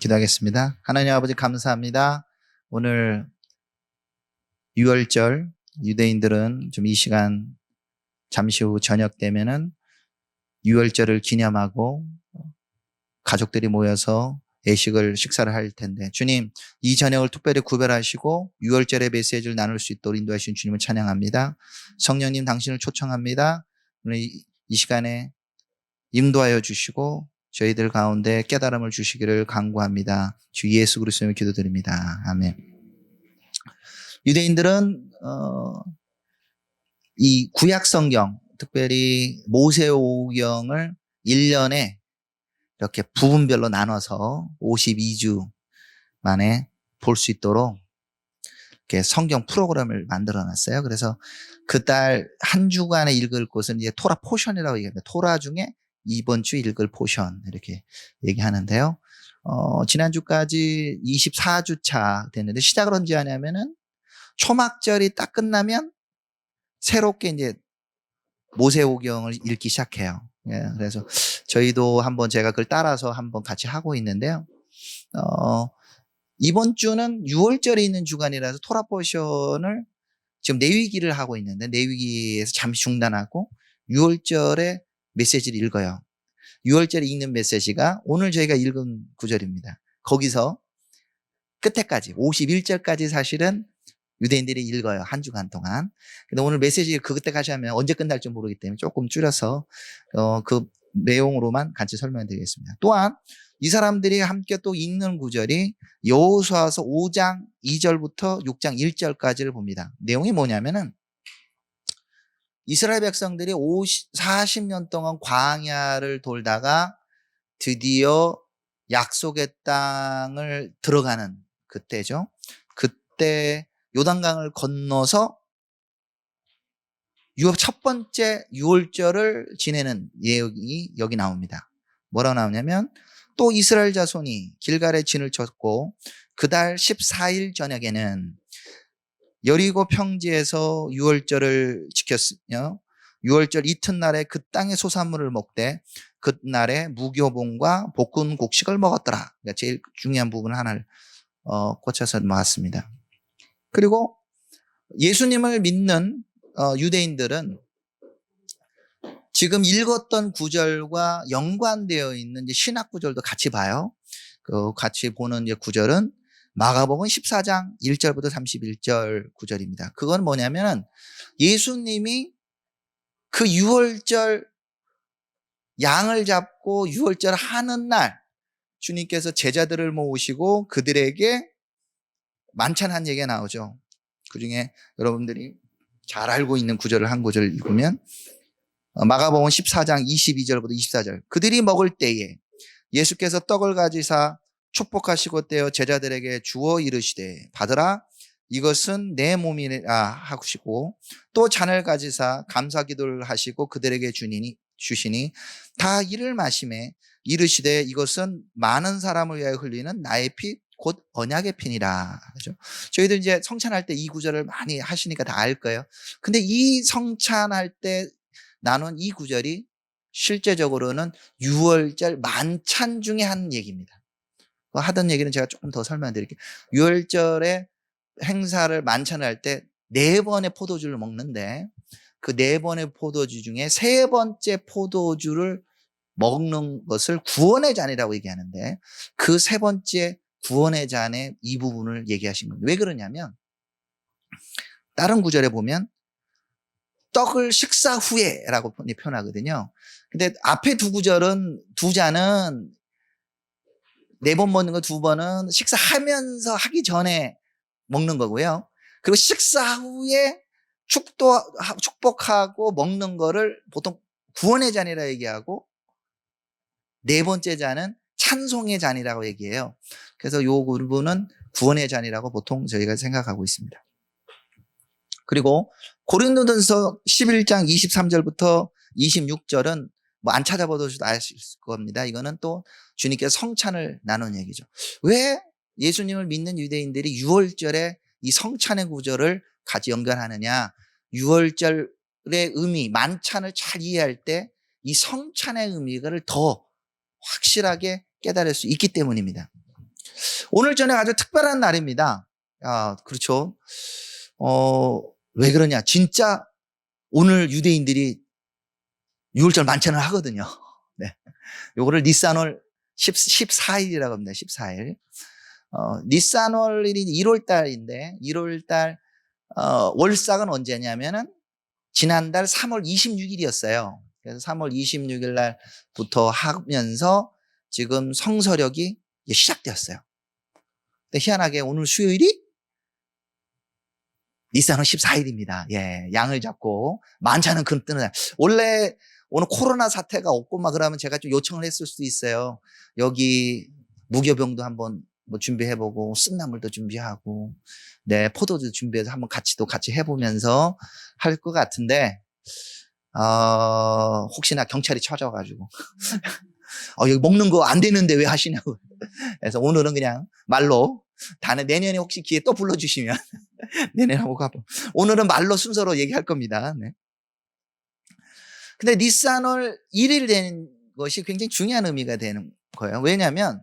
기도하겠습니다. 하나님 아버지 감사합니다. 오늘 유월절 유대인들은 좀 이 시간 잠시 후 저녁 되면은 유월절을 기념하고 가족들이 모여서 식사를 할 텐데 주님 이 저녁을 특별히 구별하시고 유월절의 메시지를 나눌 수 있도록 인도하신 주님을 찬양합니다. 성령님 당신을 초청합니다. 오늘 이 시간에 인도하여 주시고 저희들 가운데 깨달음을 주시기를 간구합니다. 주 예수 그리스도의 기도드립니다. 아멘. 유대인들은 이 구약 성경, 특별히 모세오경을 1년에 이렇게 부분별로 나눠서 52주 만에 볼 수 있도록 이렇게 성경 프로그램을 만들어 놨어요. 그래서 그 달 한 주간에 읽을 곳은 이제 토라 포션이라고 얘기합니다. 토라 중에 이번 주 읽을 포션 이렇게 얘기하는데요. 지난주까지 24주차 됐는데 시작을 언제 하냐면은 초막절이 딱 끝나면 새롭게 이제 모세오경을 읽기 시작해요. 예, 그래서 저희도 한번 제가 그걸 따라서 한번 같이 하고 있는데요. 이번 주는 6월절에 있는 주간이라서 토라 포션을 지금 내위기를 하고 있는데 내위기에서 잠시 중단하고 6월절에 메시지를 읽어요. 6월절에 읽는 메시지가 오늘 저희가 읽은 구절입니다. 거기서 끝에까지 51절까지 사실은 유대인들이 읽어요. 한 주간 동안. 근데 오늘 메시지 그때까지 하면 언제 끝날지 모르기 때문에 조금 줄여서 그 내용으로만 같이 설명드리겠습니다. 또한 이 사람들이 함께 또 읽는 구절이 여호수아서 5장 2절부터 6장 1절까지를 봅니다. 내용이 뭐냐면은 이스라엘 백성들이 40년 동안 광야를 돌다가 드디어 약속의 땅을 들어가는 그때죠. 그때 요단강을 건너서 첫 번째 유월절을 지내는 예언이 여기 나옵니다. 뭐라고 나오냐면 또 이스라엘 자손이 길갈에 진을 쳤고 그달 14일 저녁에는 여리고 평지에서 유월절을 지켰으며 유월절 이튿날에 그 땅의 소산물을 먹되 그날에 무교봉과 볶은 곡식을 먹었더라. 그러니까 제일 중요한 부분 하나를 꽂혀서 모았습니다. 그리고 예수님을 믿는 유대인들은 지금 읽었던 구절과 연관되어 있는 이제 신학 구절도 같이 봐요. 그 같이 보는 이제 구절은 마가복음 14장 1절부터 31절 구절입니다. 그건 뭐냐면은 예수님이 그 유월절 양을 잡고 유월절 하는 날 주님께서 제자들을 모으시고 그들에게 만찬한 얘기가 나오죠. 그중에 여러분들이 잘 알고 있는 구절을 한 구절을 읽으면 마가복음 14장 22절부터 24절 그들이 먹을 때에 예수께서 떡을 가지사 축복하시고 떼어 제자들에게 주어 이르시되 받으라 이것은 내 몸이라 하시고 또 잔을 가지사 감사 기도를 하시고 그들에게 주시니 다 이를 마시매 이르시되 이것은 많은 사람을 위하여 흘리는 나의 피 곧 언약의 피니라. 그죠? 저희들 이제 성찬할 때 이 구절을 많이 하시니까 다 알 거예요. 근데 이 성찬할 때 나눈 이 구절이 실제적으로는 유월절 만찬 중에 한 얘기입니다. 하던 얘기는 제가 조금 더 설명드릴게요. 유월절에 행사를 만찬을 할 때 4번의 포도주를 먹는데 그 4번의 포도주 중에 3번째 포도주를 먹는 것을 구원의 잔이라고 얘기하는데 그 3번째 구원의 잔의 이 부분을 얘기하신 겁니다. 왜 그러냐면 다른 구절에 보면 떡을 식사 후에라고 표현하거든요. 근데 앞에 두 구절은 두 잔은 4번 먹는 거 2번은 식사하면서 하기 전에 먹는 거고요. 그리고 식사 후에 축복하고 먹는 거를 보통 구원의 잔이라 얘기하고 4번째 잔은 찬송의 잔이라고 얘기해요. 그래서 요 부분은 구원의 잔이라고 보통 저희가 생각하고 있습니다. 그리고 고린도전서 11장 23절부터 26절은 뭐 안 찾아봐도 아실 겁니다. 이거는 또 주님께서 성찬을 나눈 얘기죠. 왜 예수님을 믿는 유대인들이 6월절에 이 성찬의 구절을 같이 연결하느냐? 6월절의 의미, 만찬을 잘 이해할 때 이 성찬의 의미를 더 확실하게 깨달을 수 있기 때문입니다. 오늘 저녁 아주 특별한 날입니다. 그렇죠. 왜 그러냐. 진짜 오늘 유대인들이 유월절 만찬을 하거든요. 네. 요거를 니산월 14일이라고 합니다. 14일. 니산월일이 1월달인데 1월달 월삭은 언제냐면은 지난달 3월 26일이었어요. 그래서 3월 26일 날부터 하면서 지금 성서력이 시작되었어요. 근데 희한하게 오늘 수요일이 니산월 14일입니다. 예, 양을 잡고 만찬은 금뜨는 날. 원래 오늘 코로나 사태가 없고 막 그러면 제가 좀 요청을 했을 수도 있어요. 여기 무교병도 한번 뭐 준비해보고 쓴나물도 준비하고 네 포도도 준비해서 한번 같이 해보면서 할 것 같은데 혹시나 경찰이 찾아와가지고 여기 먹는 거 안 되는데 왜 하시냐고. 그래서 오늘은 그냥 말로 내년에 혹시 기회 또 불러주시면 내년에 한번 가보. 오늘은 말로 순서로 얘기할 겁니다. 네. 근데 니산월 1일 되는 것이 굉장히 중요한 의미가 되는 거예요. 왜냐하면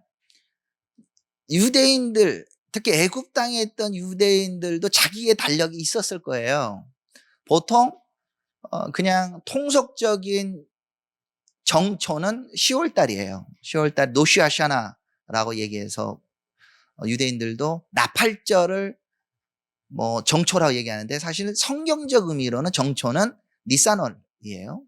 유대인들, 특히 애굽 땅에 있던 유대인들도 자기의 달력이 있었을 거예요. 보통 그냥 통속적인 정초는 10월달이에요. 10월달 노시아샤나라고 얘기해서 유대인들도 나팔절을 뭐 정초라고 얘기하는데 사실 성경적 의미로는 정초는 니산월이에요.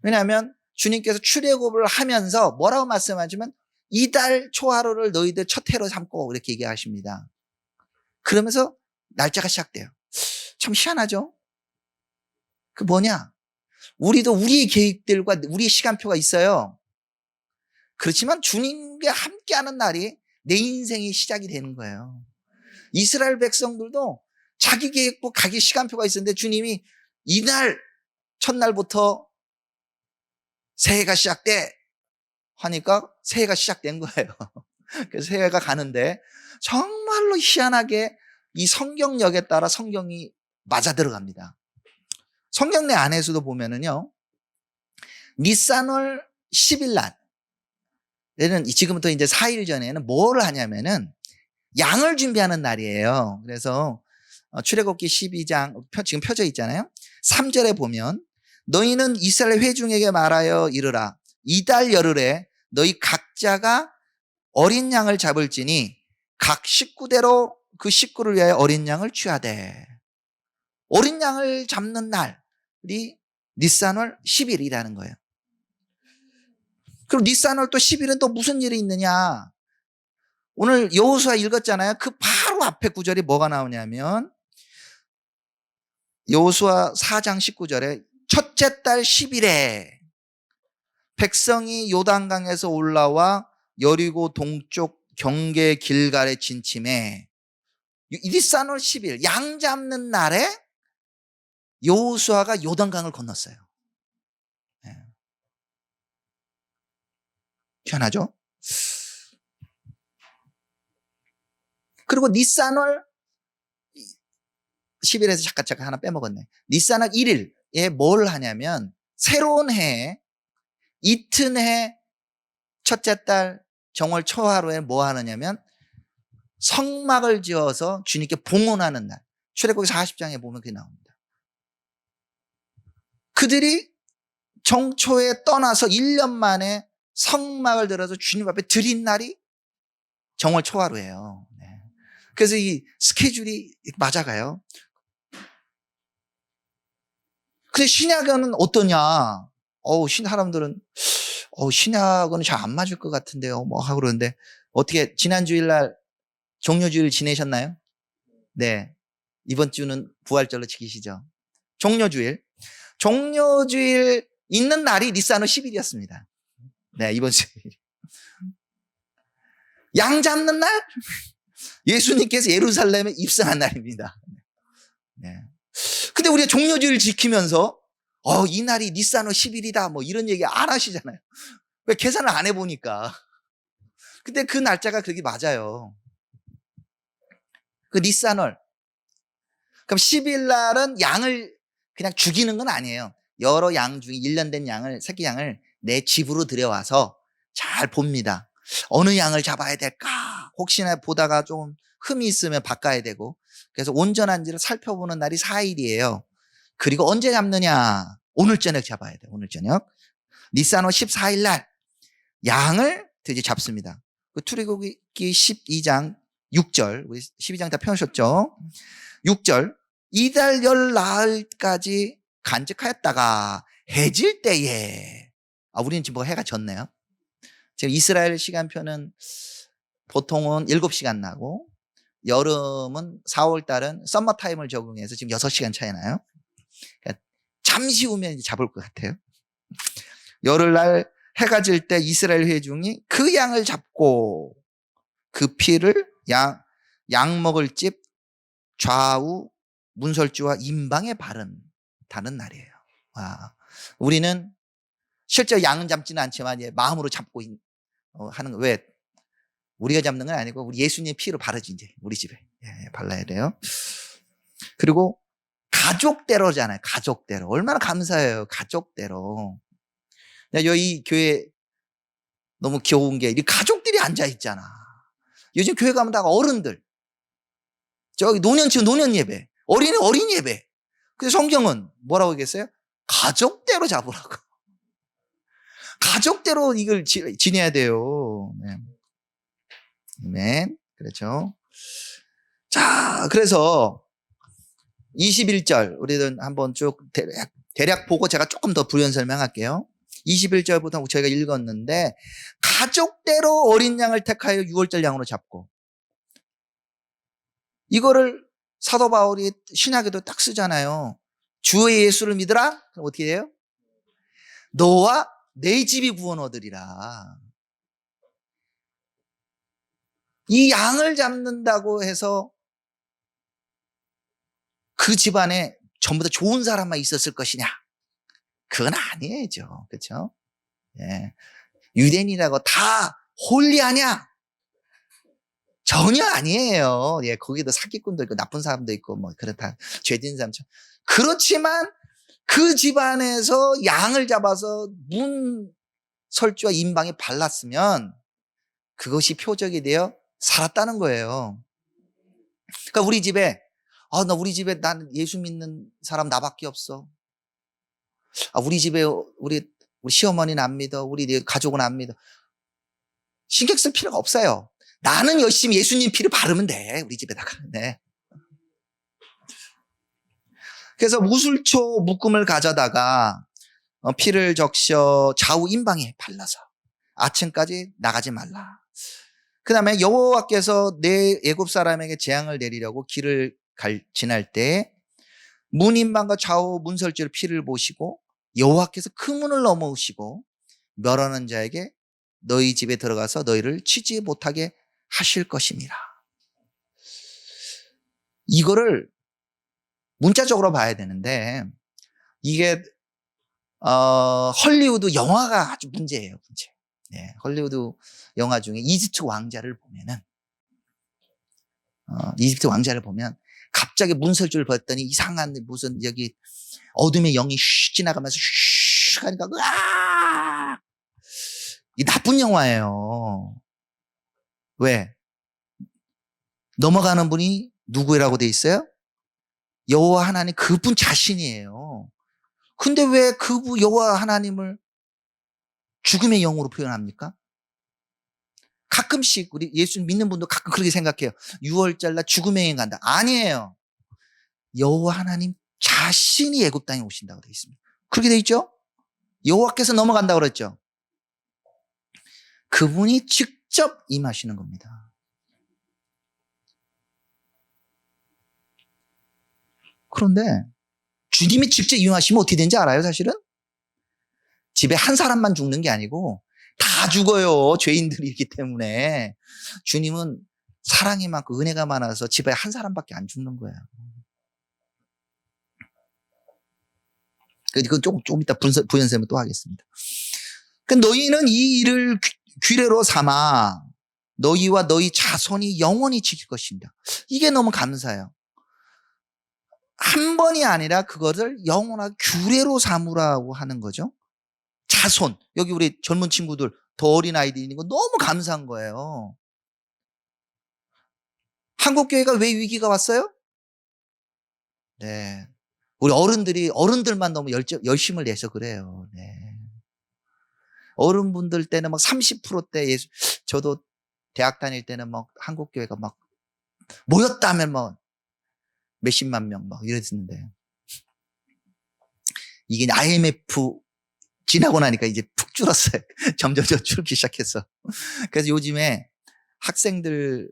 왜냐하면 주님께서 출애굽을 하면서 뭐라고 말씀하시면 이달 초하루를 너희들 첫 해로 삼고 이렇게 얘기하십니다. 그러면서 날짜가 시작돼요. 참 희한하죠? 그 뭐냐? 우리도 우리의 계획들과 우리의 시간표가 있어요. 그렇지만 주님과 함께하는 날이 내 인생의 시작이 되는 거예요. 이스라엘 백성들도 자기 계획과 자기 시간표가 있었는데 주님이 이날 첫날부터 새해가 시작돼 하니까 새해가 시작된 거예요. 그래서 새해가 가는데 정말로 희한하게 이 성경력에 따라 성경이 맞아 들어갑니다. 성경 내 안에서도 보면은요, 니산월 10일 날에는 지금부터 이제 4일 전에는 뭘 하냐면은 양을 준비하는 날이에요. 그래서 출애굽기 12장 지금 펴져 있잖아요. 3절에 보면 너희는 이스라엘 회중에게 말하여 이르라. 이달 열흘에 너희 각자가 어린 양을 잡을지니 각 식구대로 그 식구를 위하여 어린 양을 취하되. 어린 양을 잡는 날이 니산월 10일이라는 거예요. 그럼 니산월 또 10일은 또 무슨 일이 있느냐? 오늘 여호수아 읽었잖아요. 그 바로 앞에 구절이 뭐가 나오냐면 여호수아 4장 19절에 첫째 달 10일에 백성이 요단강에서 올라와 여리고 동쪽 경계 길갈에 진침해. 니산월 10일 양 잡는 날에 여호수아가 요단강을 건넜어요. 네. 희한하죠? 그리고 니산월 10일에서 잠깐 하나 빼먹었네. 니산월 1일에 뭘 하냐면 새로운 해에 이튿해 첫째 달 정월 초하루에 뭐 하느냐면 성막을 지어서 주님께 봉헌하는 날. 출애굽기 40장에 보면 그게 나옵니다. 그들이 정초에 떠나서 1년 만에 성막을 들어서 주님 앞에 드린 날이 정월 초하루예요. 네. 그래서 이 스케줄이 맞아가요. 근데 신약은 어떠냐? 사람들은 신약은 잘 안 맞을 것 같은데요. 뭐 하고 그러는데 어떻게 지난 주일날 종료주일 지내셨나요? 네. 이번 주는 부활절로 지키시죠. 종료주일 있는 날이 니산월 10일이었습니다. 네, 이번 주일. 양 잡는 날? 예수님께서 예루살렘에 입성한 날입니다. 네. 근데 우리가 종료주일 지키면서 이 날이 니산월 10일이다 뭐 이런 얘기 안 하시잖아요. 왜 계산을 안 해보니까. 근데 그 날짜가 그렇게 맞아요. 그 니산월. 그럼 10일 날은 양을 그냥 죽이는 건 아니에요. 여러 양 중에 1년 된 양을, 새끼 양을 내 집으로 들여와서 잘 봅니다. 어느 양을 잡아야 될까? 혹시나 보다가 좀 흠이 있으면 바꿔야 되고. 그래서 온전한지를 살펴보는 날이 4일이에요. 그리고 언제 잡느냐? 오늘 저녁 잡아야 돼. 오늘 저녁. 니산호 14일 날 양을 드디어 잡습니다. 그 출애굽기 12장 6절, 우리 12장 다 펴놓으셨죠? 6절, 이달 열 나흘까지 간직하였다가 해질 때에, 우리는 지금 해가 졌네요. 지금 이스라엘 시간표는 보통은 7시간 나고, 여름은 4월 달은 썸머 타임을 적용해서 지금 6시간 차이 나요. 그러니까 잠시 후면 잡을 것 같아요. 열흘날 해가 질 때 이스라엘 회중이 그 양을 잡고 그 피를 양 먹을 집 좌우 문설주와 임방에 바른다는 날이에요. 와, 우리는 실제 양은 잡지는 않지만 마음으로 잡고 하는 거. 왜? 우리가 잡는 건 아니고 우리 예수님의 피로 바르지 이제 우리 집에 발라야 돼요. 그리고 가족대로잖아요. 가족대로. 얼마나 감사해요. 가족대로. 여기 교회 너무 귀여운 게 가족들이 앉아 있잖아. 요즘 교회 가면 다 어른들. 저기 노년층 노년 예배, 어린이 어린 예배. 그래서 성경은 뭐라고 얘기했어요? 가족대로 잡으라고. 가족대로 이걸 지내야 돼요. 네. 아멘. 그렇죠. 자, 그래서 21절 우리는 한번 쭉 대략 보고 제가 조금 더 부연 설명할게요. 21절부터 저희가 읽었는데 가족대로 어린 양을 택하여 6월절 양으로 잡고, 이거를 사도 바울이 신약에도 딱 쓰잖아요. 주 예수를 믿으라? 그럼 어떻게 해요? 너와 내 집이 구원 얻으리라. 이 양을 잡는다고 해서 그 집안에 전부 다 좋은 사람만 있었을 것이냐? 그건 아니죠. 그렇죠? 예. 유대인이라고 다 홀리하냐? 전혀 아니에요. 예, 거기도 사기꾼도 있고 나쁜 사람도 있고 뭐 그렇다. 죄진 사람. 그렇지만 그 집안에서 양을 잡아서 문설주와 임방에 발랐으면 그것이 표적이 되어 살았다는 거예요. 그러니까 우리 집에 우리 집에 난 예수 믿는 사람 나밖에 없어. 우리 집에 우리 시어머니는 안 믿어. 우리 가족은 안 믿어. 신경 쓸 필요가 없어요. 나는 열심히 예수님 피를 바르면 돼. 우리 집에다가. 네. 그래서 무술초 묶음을 가져다가 피를 적셔 좌우 임방에 발라서 아침까지 나가지 말라. 그 다음에 여호와께서 내 애굽 사람에게 재앙을 내리려고 길을 지날 때 문임방과 좌우 문설주의 피를 보시고 여호와께서 그 문을 넘어오시고 멸하는 자에게 너희 집에 들어가서 너희를 치지 못하게 하실 것입니다. 이거를 문자적으로 봐야 되는데 이게 헐리우드 영화가 아주 문제예요. 문제. 네, 헐리우드 영화 중에 이집트 왕자를 보면은 이집트 왕자를 보면 갑자기 문설주를 봤더니 이상한 무슨 여기 어둠의 영이 슉 지나가면서 슉 하니까 으악! 이 나쁜 영화예요. 왜? 넘어가는 분이 누구라고 돼 있어요? 여호와 하나님 그분 자신이에요. 근데 왜 그 여호와 하나님을 죽음의 영으로 표현합니까? 가끔씩 우리 예수 믿는 분도 가끔 그렇게 생각해요. 6월절 날 죽음의 영 간다. 아니에요. 여호와 하나님 자신이 애굽 땅에 오신다고 되어 있습니다. 그렇게 되어 있죠? 여호와께서 넘어간다고 그랬죠? 그분이 직접 임하시는 겁니다. 그런데 주님이 직접 임하시면 어떻게 되는지 알아요? 사실은 집에 한 사람만 죽는 게 아니고 다 죽어요. 죄인들이 있기 때문에. 주님은 사랑이 많고 은혜가 많아서 집에 한 사람밖에 안 죽는 거예요. 그건 조금 이따 부연설명 또 하겠습니다. 너희는 이 일을 규례로 삼아 너희와 너희 자손이 영원히 지킬 것입니다. 이게 너무 감사해요. 한 번이 아니라 그것을 영원하게 규례로 삼으라고 하는 거죠. 자손. 여기 우리 젊은 친구들 더 어린 아이들이 있는 거 너무 감사한 거예요. 한국교회가 왜 위기가 왔어요? 네. 우리 어른들만 너무 열심을 내서 그래요. 네. 어른분들 때는 막 30%대 저도 대학 다닐 때는 막 한국교회가 막 모였다 하면 막 몇십만 명 막 이랬는데 이게 IMF 지나고 나니까 이제 푹 줄었어요. 점점 줄기 시작했어. 그래서 요즘에 학생들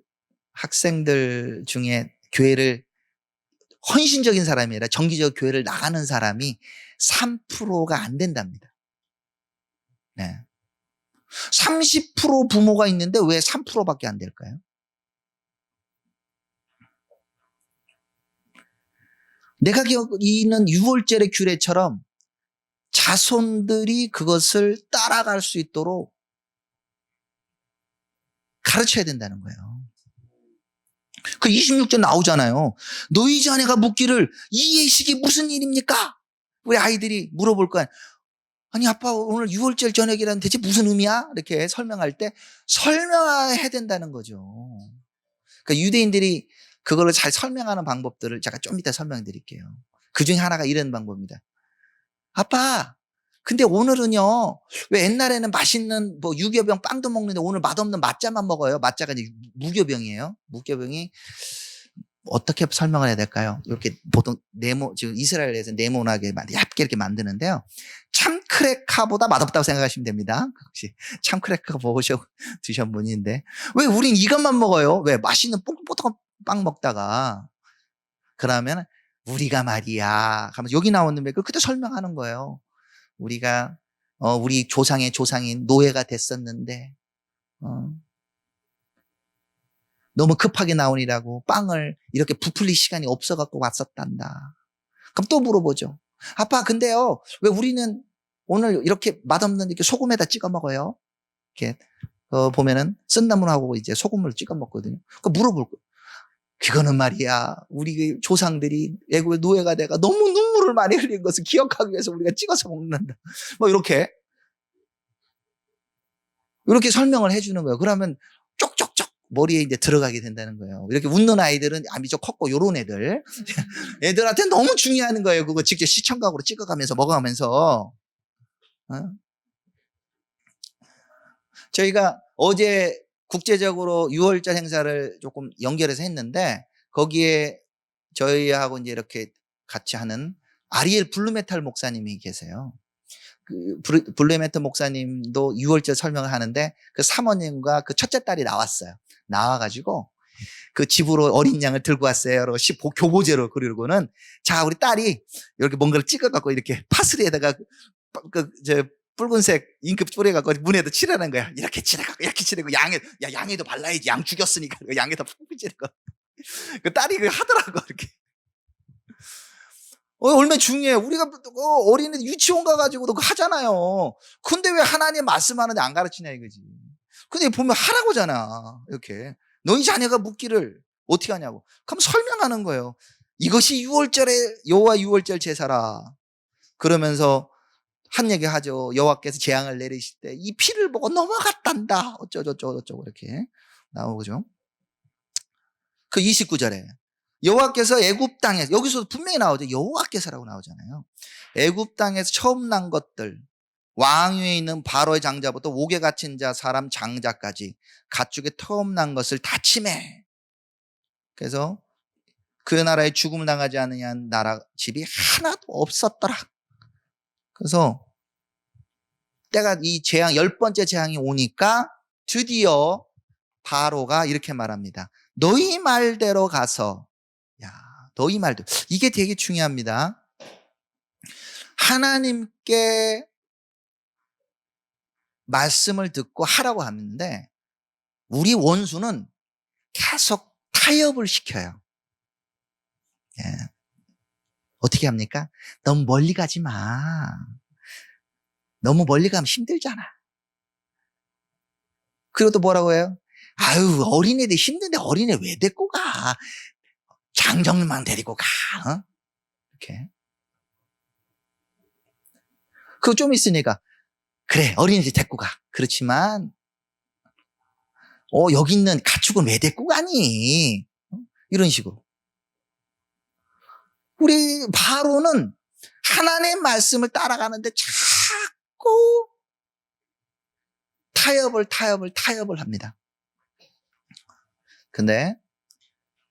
중에 교회를 헌신적인 사람이 아니라 정기적으로 교회를 나가는 사람이 3%가 안 된답니다. 네. 30% 부모가 있는데 왜 3%밖에 안 될까요? 내가 기억하는 6월절의 규례처럼 자손들이 그것을 따라갈 수 있도록 가르쳐야 된다는 거예요. 그 26절 나오잖아요. 너희 자녀가 묻기를 이 예식이 무슨 일입니까? 우리 아이들이 물어볼 거야. 아니 아빠 오늘 6월절 저녁이라는 대체 무슨 의미야? 이렇게 설명할 때 설명해야 된다는 거죠. 그러니까 유대인들이 그거를 잘 설명하는 방법들을 제가 좀 이따 설명해 드릴게요. 그 중에 하나가 이런 방법입니다. 아빠 근데 오늘은요 왜 옛날에는 맛있는 뭐 유교병 빵도 먹는데 오늘 맛없는 맛자만 먹어요. 맛자가 이제 무교병이에요. 무교병이 어떻게 설명을 해야 될까요? 이렇게 보통 지금 이스라엘에서 네모나게 얇게 이렇게 만드는데요. 참크레카보다 맛없다고 생각하시면 됩니다. 혹시 참크레카 드셔본 분인데 왜 우린 이것만 먹어요? 왜 맛있는 뽀득뽀득한 빵 먹다가 그러면 우리가 말이야 하면서 여기 나오는 그때 설명하는 거예요. 우리가 우리 조상의 조상인 노예가 됐었는데 너무 급하게 나오니라고 빵을 이렇게 부풀릴 시간이 없어갖고 왔었단다. 그럼 또 물어보죠. 아빠 근데요 왜 우리는 오늘 이렇게 맛없는 이렇게 소금에다 찍어 먹어요? 이렇게 보면은 쓴나물하고 이제 소금을 찍어 먹거든요. 그 물어볼 거예요. 그거는 말이야 우리 조상들이 애국의 노예가 돼가 너무 눈물을 많이 흘린 것을 기억하기 위해서 우리가 찍어서 먹는다. 뭐 이렇게 설명을 해주는 거예요. 그러면 쪽쪽쪽 머리에 이제 들어가게 된다는 거예요. 이렇게 웃는 아이들은 좀 컸고 요런 애들한테 너무 중요한 거예요. 그거 직접 시청각으로 찍어가면서 먹어가면서. 저희가 어제 국제적으로 6월절 행사를 조금 연결해서 했는데 거기에 저희하고 이제 이렇게 같이 하는 아리엘 블루메탈 목사님이 계세요. 그 블루메탈 목사님도 6월절 설명을 하는데 그 사모님과 그 첫째 딸이 나와가지고 그 집으로 어린 양을 들고 왔어요. 교보제로 그러고는 자 우리 딸이 이렇게 뭔가를 찍어갖고 이렇게 파스리에다가 붉은색 잉크 뿌려갖고 문에도 칠하는 거야. 이렇게 칠해갖고 이렇게 칠하고 양에도 발라야지. 양 죽였으니까 양에다 푹푹 칠하고 그 딸이 그 하더라고 이렇게. 얼마나 중요해. 우리가 어린애들 유치원 가가지고도 그거 하잖아요. 근데 왜 하나님 말씀하는데 안 가르치냐 이거지. 근데 보면 하라고잖아. 이렇게 너희 자녀가 묻기를 어떻게 하냐고. 그럼 설명하는 거예요. 이것이 6월절에 여호와 6월절 제사라. 그러면서 한 얘기 하죠. 여호와께서 재앙을 내리실 때 이 피를 보고 넘어갔단다. 어쩌고 이렇게 나오죠. 그 29절에 여호와께서 애굽 땅에서 여기서도 분명히 나오죠. 여호와께서라고 나오잖아요. 애굽 땅에서 처음 난 것들 왕위에 있는 바로의 장자부터 옥에 갇힌 자 사람 장자까지 가축에 처음 난 것을 다 침해. 그래서 그 나라에 죽음을 당하지 않느냐는 나라 집이 하나도 없었더라. 그래서 때가 이 재앙 10번째 재앙이 오니까 드디어 바로가 이렇게 말합니다. 너희 말대로 가서 너희 말대로 이게 되게 중요합니다. 하나님께 말씀을 듣고 하라고 하는데 우리 원수는 계속 타협을 시켜요. 어떻게 합니까? 너무 멀리 가지 마. 너무 멀리 가면 힘들잖아. 그리고 또 뭐라고 해요? 아유 어린애들 힘든데 어린애 왜 데리고 가? 장정만 데리고 가. 이렇게. 그거 좀 있으니까 그래 어린이집 데리고 가. 그렇지만 여기 있는 가축은 왜 데리고 가니? 이런 식으로. 우리 바로는 하나님의 말씀을 따라가는데 자꾸 타협을 합니다. 근데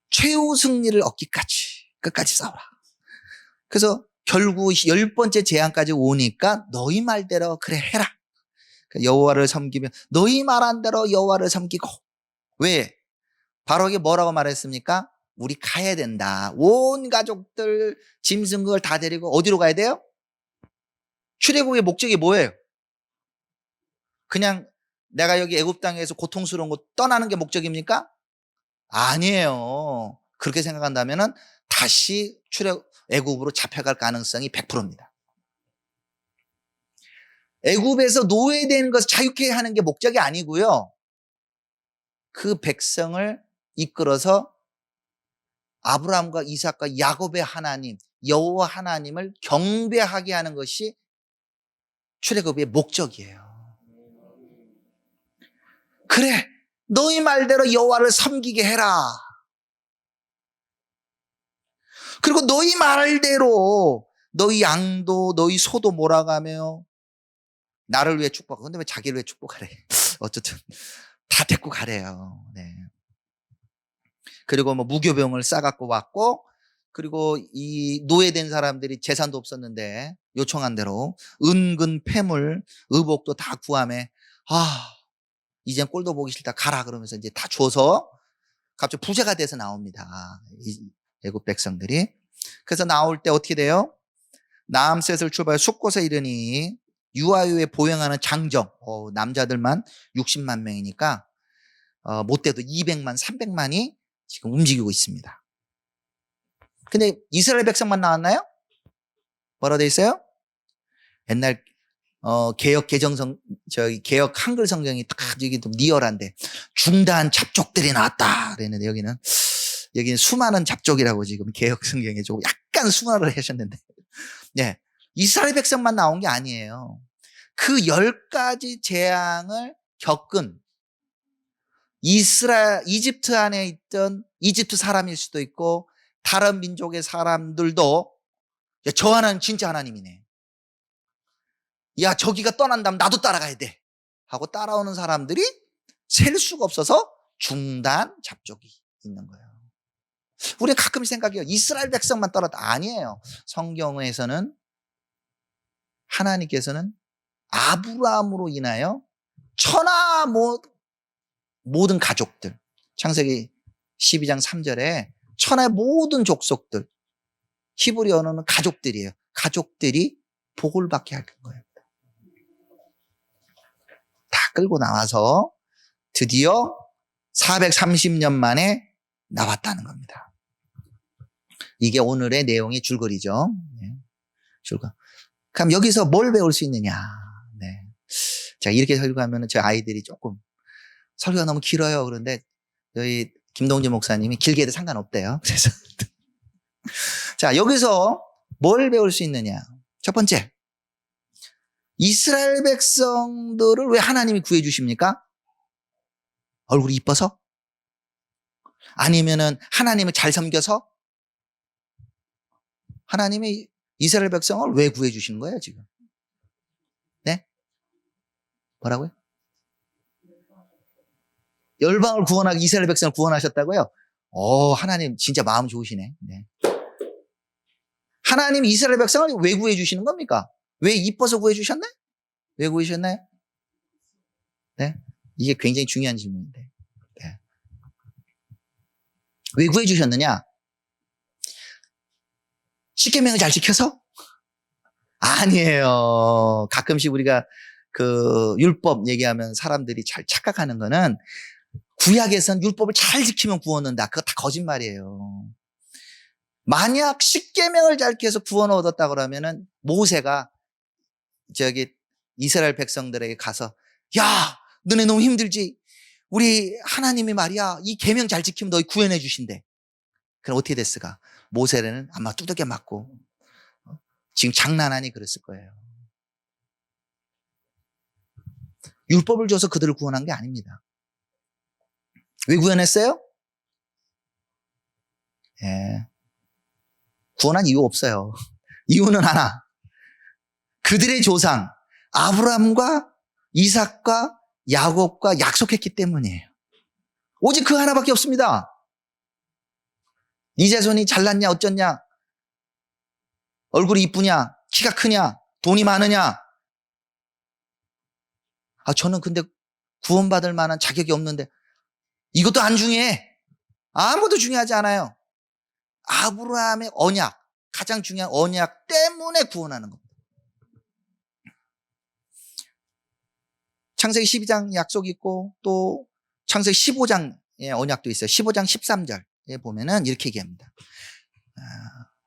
최후 승리를 얻기까지 끝까지 싸우라. 그래서 결국 10번째 제안까지 오니까 너희 말대로 그래 해라. 여호와를 섬기며 너희 말한 대로 여호와를 섬기고. 왜? 바로에게 뭐라고 말했습니까? 우리 가야 된다. 온 가족들 짐승 그걸 다 데리고 어디로 가야 돼요? 출애굽의 목적이 뭐예요? 그냥 내가 여기 애굽 땅에서 고통스러운 곳 떠나는 게 목적입니까? 아니에요. 그렇게 생각한다면은 다시 애굽으로 잡혀갈 가능성이 100%입니다. 애굽에서 노예되는 것을 자유케 하는 게 목적이 아니고요. 그 백성을 이끌어서 아브라함과 이삭과 야곱의 하나님, 여호와 하나님을 경배하게 하는 것이 출애굽의 목적이에요. 그래, 너희 말대로 여호와를 섬기게 해라. 그리고 너희 말대로 너희 양도 너희 소도 몰아가며 나를 위해 축복하고. 근데 왜 자기를 위해 축복하래? 어쨌든 다 데리고 가래요. 네. 그리고 뭐 무교병을 싸갖고 왔고, 그리고 이 노예된 사람들이 재산도 없었는데 요청한 대로 은근 폐물 의복도 다 구하며 이젠 꼴도 보기 싫다 가라 그러면서 이제 다 줘서 갑자기 부자가 돼서 나옵니다. 이 애굽 백성들이. 그래서 나올 때 어떻게 돼요? 나암셋을 출발해 숫곳에 이르니 유아유에 보행하는 장정, 남자들만 60만 명이니까 못돼도 200만 300만이 지금 움직이고 있습니다. 근데 이스라엘 백성만 나왔나요? 뭐라 돼 있어요? 옛날 개역 개역 한글 성경이 딱 여기 좀 리얼한데 중단 잡족들이 나왔다 그랬는데 여기는 수많은 잡족이라고 지금 개역 성경에 좀 약간 순화를 하셨는데, 네, 이스라엘 백성만 나온 게 아니에요. 그 10가지 재앙을 겪은 이집트 안에 있던 이집트 사람일 수도 있고 다른 민족의 사람들도 저 하나님 진짜 하나님이네. 야, 저기가 떠난다면 나도 따라가야 돼 하고 따라오는 사람들이 셀 수가 없어서 중단 잡족이 있는 거예요. 우리가 가끔 생각해요. 이스라엘 백성만 떠났다. 아니에요. 성경에서는 하나님께서는 아브라함으로 인하여 천하 모든 가족들, 창세기 12장 3절에 천하의 모든 족속들, 히브리 언어는 가족들이에요. 가족들이 복을 받게 할 거예요. 다 끌고 나와서 드디어 430년 만에 나왔다는 겁니다. 이게 오늘의 내용의 줄거리죠. 네. 그럼 여기서 뭘 배울 수 있느냐? 네. 자, 이렇게 설교하면 저 아이들이 조금 설교가 너무 길어요. 그런데 저희 김동재 목사님이 길게 해도 상관없대요. 그래서 자, 여기서 뭘 배울 수 있느냐? 첫 번째, 이스라엘 백성들을 왜 하나님이 구해 주십니까? 얼굴이 이뻐서? 아니면은 하나님을 잘 섬겨서? 하나님이 이스라엘 백성을 왜 구해 주시는 거예요, 지금? 네? 뭐라고요? 열방을 구원하기 이스라엘 백성을 구원하셨다고요? 하나님 진짜 마음 좋으시네. 네. 하나님 이스라엘 백성을 왜 구해 주시는 겁니까? 왜 이뻐서 구해 주셨나요? 왜 구해주셨나요? 네? 이게 굉장히 중요한 질문인데. 네. 왜 구해 주셨느냐? 십계명을 잘 지켜서? 아니에요. 가끔씩 우리가 그 율법 얘기하면 사람들이 잘 착각하는 거는 구약에선 율법을 잘 지키면 구원 얻는다. 그거 다 거짓말이에요. 만약 십계명을 잘 지켜서 구원을 얻었다 그러면은 모세가 이스라엘 백성들에게 가서 야, 너네 너무 힘들지? 우리 하나님이 말이야 이 계명 잘 지키면 너희 구원해 주신대. 그럼 어떻게 됐을까? 모세는 아마 두들겨 맞고 지금 장난하니 그랬을 거예요. 율법을 줘서 그들을 구원한 게 아닙니다. 왜 구원했어요? 예. 구원한 이유 없어요. 이유는 하나. 그들의 조상 아브라함과 이삭과 야곱과 약속했기 때문이에요. 오직 그 하나밖에 없습니다. 이 자손이 잘났냐 어쩌냐, 얼굴이 이쁘냐, 키가 크냐, 돈이 많으냐. 저는 근데 구원받을 만한 자격이 없는데, 이것도 안 중요해. 아무도 중요하지 않아요. 아브라함의 언약, 가장 중요한 언약 때문에 구원하는 겁니다. 창세기 12장 약속이 있고 또 창세기 15장의 언약도 있어요. 15장 13절에 보면은 이렇게 얘기합니다.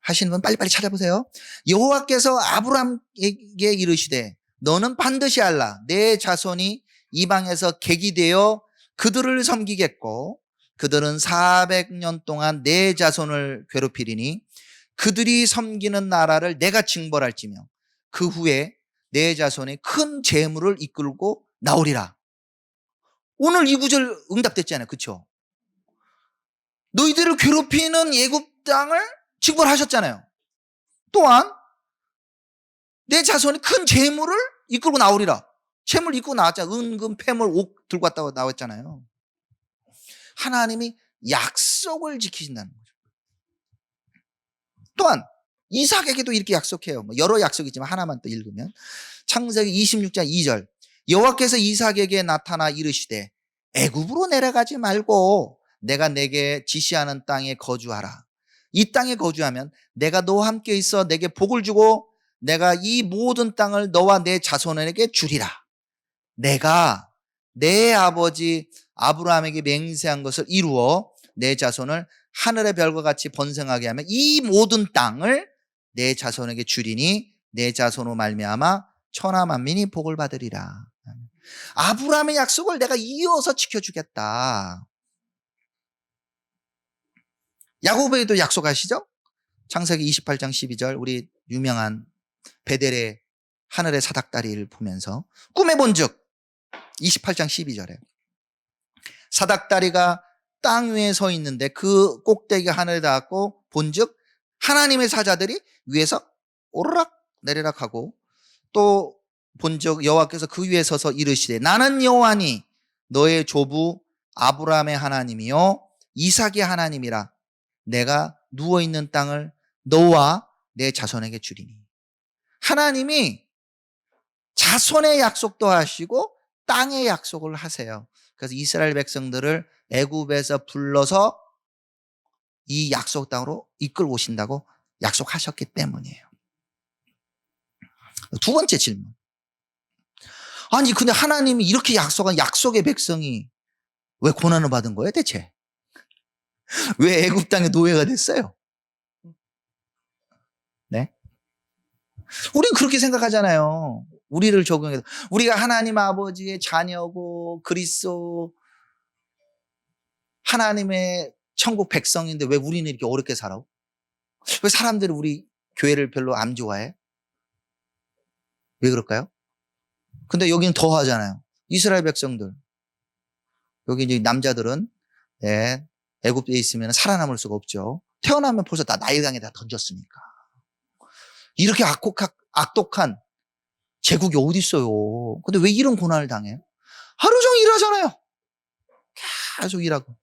하시는 분 빨리빨리 찾아보세요. 여호와께서 아브라함에게 이르시되 너는 반드시 알라. 내 자손이 이방에서 객이 되어 그들을 섬기겠고 그들은 400년 동안 내 자손을 괴롭히리니 그들이 섬기는 나라를 내가 징벌할지며 그 후에 내 자손이 큰 재물을 이끌고 나오리라. 오늘 이 구절 응답됐잖아요. 그렇죠? 너희들을 괴롭히는 애굽 땅을 징벌하셨잖아요. 또한 내 자손이 큰 재물을 이끌고 나오리라. 재물 이끌고 나왔잖아요. 은금, 패물, 옥 들고 왔다고 나왔잖아요. 하나님이 약속을 지키신다는 거죠. 또한 이삭에게도 이렇게 약속해요. 여러 약속이지만 하나만 또 읽으면 창세기 26장 2절 여호와께서 이삭에게 나타나 이르시되 애굽으로 내려가지 말고 내가 내게 지시하는 땅에 거주하라. 이 땅에 거주하면 내가 너와 함께 있어 내게 복을 주고 내가 이 모든 땅을 너와 내 자손에게 주리라. 내가 내 아버지 아브라함에게 맹세한 것을 이루어 내 자손을 하늘의 별과 같이 번성하게 하면 이 모든 땅을 내 자손에게 주리니 내 자손으로 말미암아 천하 만민이 복을 받으리라. 아브라함의 약속을 내가 이어서 지켜주겠다. 야곱에게도 약속하시죠? 창세기 28장 12절 우리 유명한 베델의 하늘의 사닥다리를 보면서 꿈에 본즉 28장 12절에 사닥다리가 땅 위에 서 있는데 그 꼭대기가 하늘에 닿았고 본즉 하나님의 사자들이 위에서 오르락 내리락 하고 또 본즉 여호와께서 그 위에 서서 이르시되 나는 여호와니 너의 조부 아브라함의 하나님이요 이삭의 하나님이라. 내가 누워있는 땅을 너와 내 자손에게 주리니. 하나님이 자손의 약속도 하시고 땅의 약속을 하세요. 그래서 이스라엘 백성들을 애굽에서 불러서 이 약속 땅으로 이끌고 오신다고 약속하셨기 때문이에요. 두 번째 질문. 아니 근데 하나님이 이렇게 약속한 약속의 백성이 왜 고난을 받은 거예요 대체? 왜 애굽 땅의 노예가 됐어요? 네? 우린 그렇게 생각하잖아요. 우리를 적용해서 우리가 하나님 아버지의 자녀고 그리스도 하나님의 천국 백성인데 왜 우리는 이렇게 어렵게 살아? 왜 사람들이 우리 교회를 별로 안 좋아해? 왜 그럴까요? 근데 여기는 더 하잖아요. 이스라엘 백성들 여기 이제 남자들은 애굽에 있으면 살아남을 수가 없죠. 태어나면 벌써 다 나일강에 다 던졌으니까. 이렇게 악독한 제국이 어디 있어요? 근데 왜 이런 고난을 당해요? 하루 종일 일하잖아요. 계속 일하고.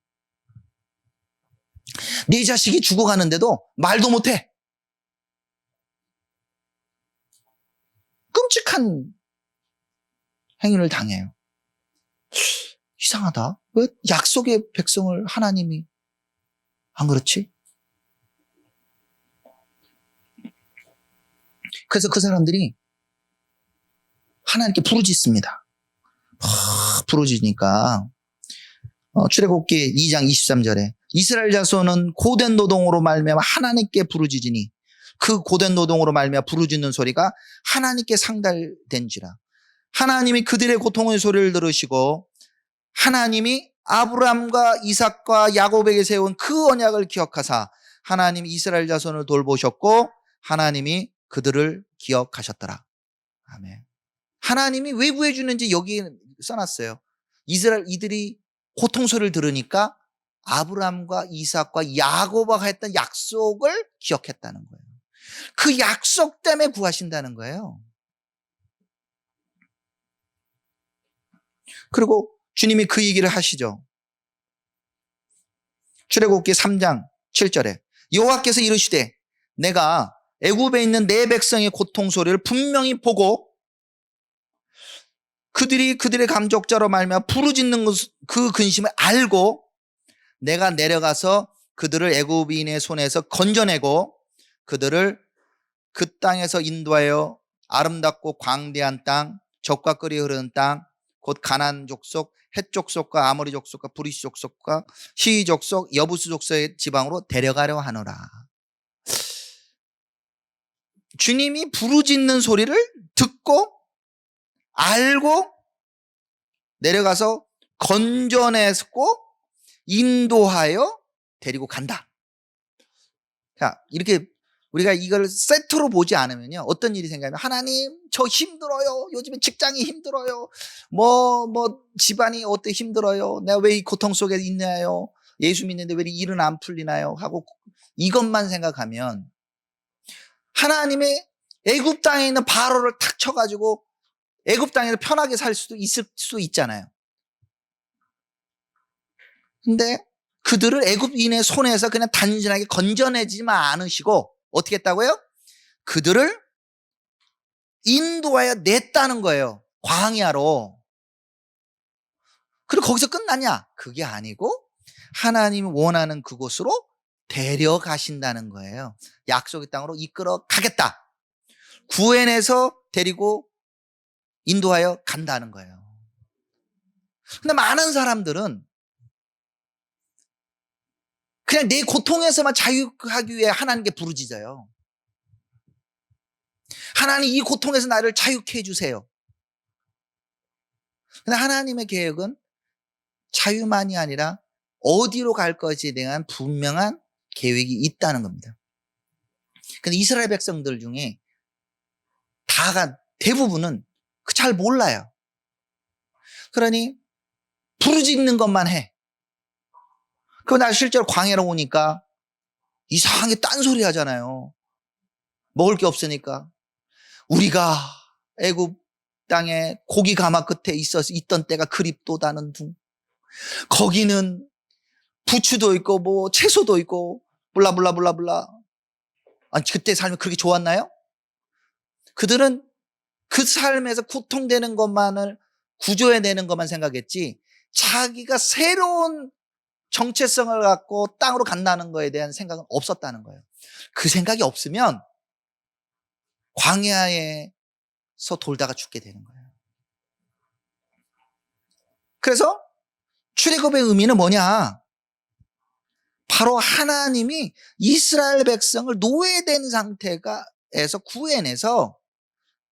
네 자식이 죽어가는데도 말도 못해. 끔찍한 행위를 당해요. 이상하다. 왜 약속의 백성을 하나님이 안 그렇지? 그래서 그 사람들이 하나님께 부르짖습니다. 부르짖으니까 출애굽기 2장 23절에 이스라엘 자손은 고된 노동으로 말미암아 하나님께 부르짖으니 그 고된 노동으로 말미암아 부르짖는 소리가 하나님께 상달된지라. 하나님이 그들의 고통의 소리를 들으시고 하나님이 아브라함과 이삭과 야곱에게 세운 그 언약을 기억하사 하나님이 이스라엘 자손을 돌보셨고 하나님이 그들을 기억하셨더라. 아멘. 하나님이 왜 구해주는지 여기 써놨어요. 이들이 고통 소리를 들으니까 아브라함과 이삭과 야곱과 했던 약속을 기억했다는 거예요. 그 약속 때문에 구하신다는 거예요. 그리고 주님이 그 얘기를 하시죠. 출애굽기 3장 7절에 여호와께서 이르시되 내가 애굽에 있는 내 백성의 고통 소리를 분명히 보고 그들이 그들의 감족자로 말미암아 부르짖는 그 근심을 알고 내가 내려가서 그들을 애굽인의 손에서 건져내고 그들을 그 땅에서 인도하여 아름답고 광대한 땅, 젖과 꿀이 흐르는 땅, 곧 가나안 족속, 헷 족속과 아모리 족속과 브리스 족속과 시위 족속, 여부스 족속의 지방으로 데려가려 하노라. 주님이 부르짖는 소리를 듣고 알고 내려가서 건져내고 인도하여 데리고 간다. 자, 이렇게 우리가 이걸 세트로 보지 않으면요, 어떤 일이 생기냐면, 하나님, 저 힘들어요. 요즘에 직장이 힘들어요. 집안이 어때 힘들어요. 내가 왜 이 고통 속에 있나요? 예수 믿는데 왜 일은 안 풀리나요? 하고 이것만 생각하면 하나님의 애굽 땅에 있는 바로를 탁 쳐가지고 애굽 땅에서 편하게 살 수도 있을 수 있잖아요. 근데 그들을 애굽인의 손에서 그냥 단순하게 건져내지만 않으시고 어떻게 했다고요? 그들을 인도하여 냈다는 거예요. 광야로. 그리고 거기서 끝났냐? 그게 아니고 하나님이 원하는 그곳으로 데려가신다는 거예요. 약속의 땅으로 이끌어 가겠다. 구해내서 데리고 인도하여 간다는 거예요. 근데 많은 사람들은 그냥 내 고통에서만 자유하기 위해 하나님께 부르짖어요. 하나님, 이 고통에서 나를 자유케 해주세요. 근데 하나님의 계획은 자유만이 아니라 어디로 갈 것에 대한 분명한 계획이 있다는 겁니다. 근데 이스라엘 백성들 중에 대부분은 잘 몰라요. 그러니 부르짖는 것만 해. 그럼 나 실제로 광야로 오니까 이상하게 딴소리 하잖아요. 먹을 게 없으니까. 우리가 애굽 땅에 고기 가마 끝에 있던 때가 그립도다는 둥. 거기는 부추도 있고 채소도 있고 블라블라블라블라. 아니, 그때 삶이 그렇게 좋았나요? 그들은 그 삶에서 고통되는 것만을 구조해내는 것만 생각했지 자기가 새로운 정체성을 갖고 땅으로 간다는 거에 대한 생각은 없었다는 거예요. 그 생각이 없으면 광야에서 돌다가 죽게 되는 거예요. 그래서 출애굽의 의미는 뭐냐? 바로 하나님이 이스라엘 백성을 노예된 상태에서 구해내서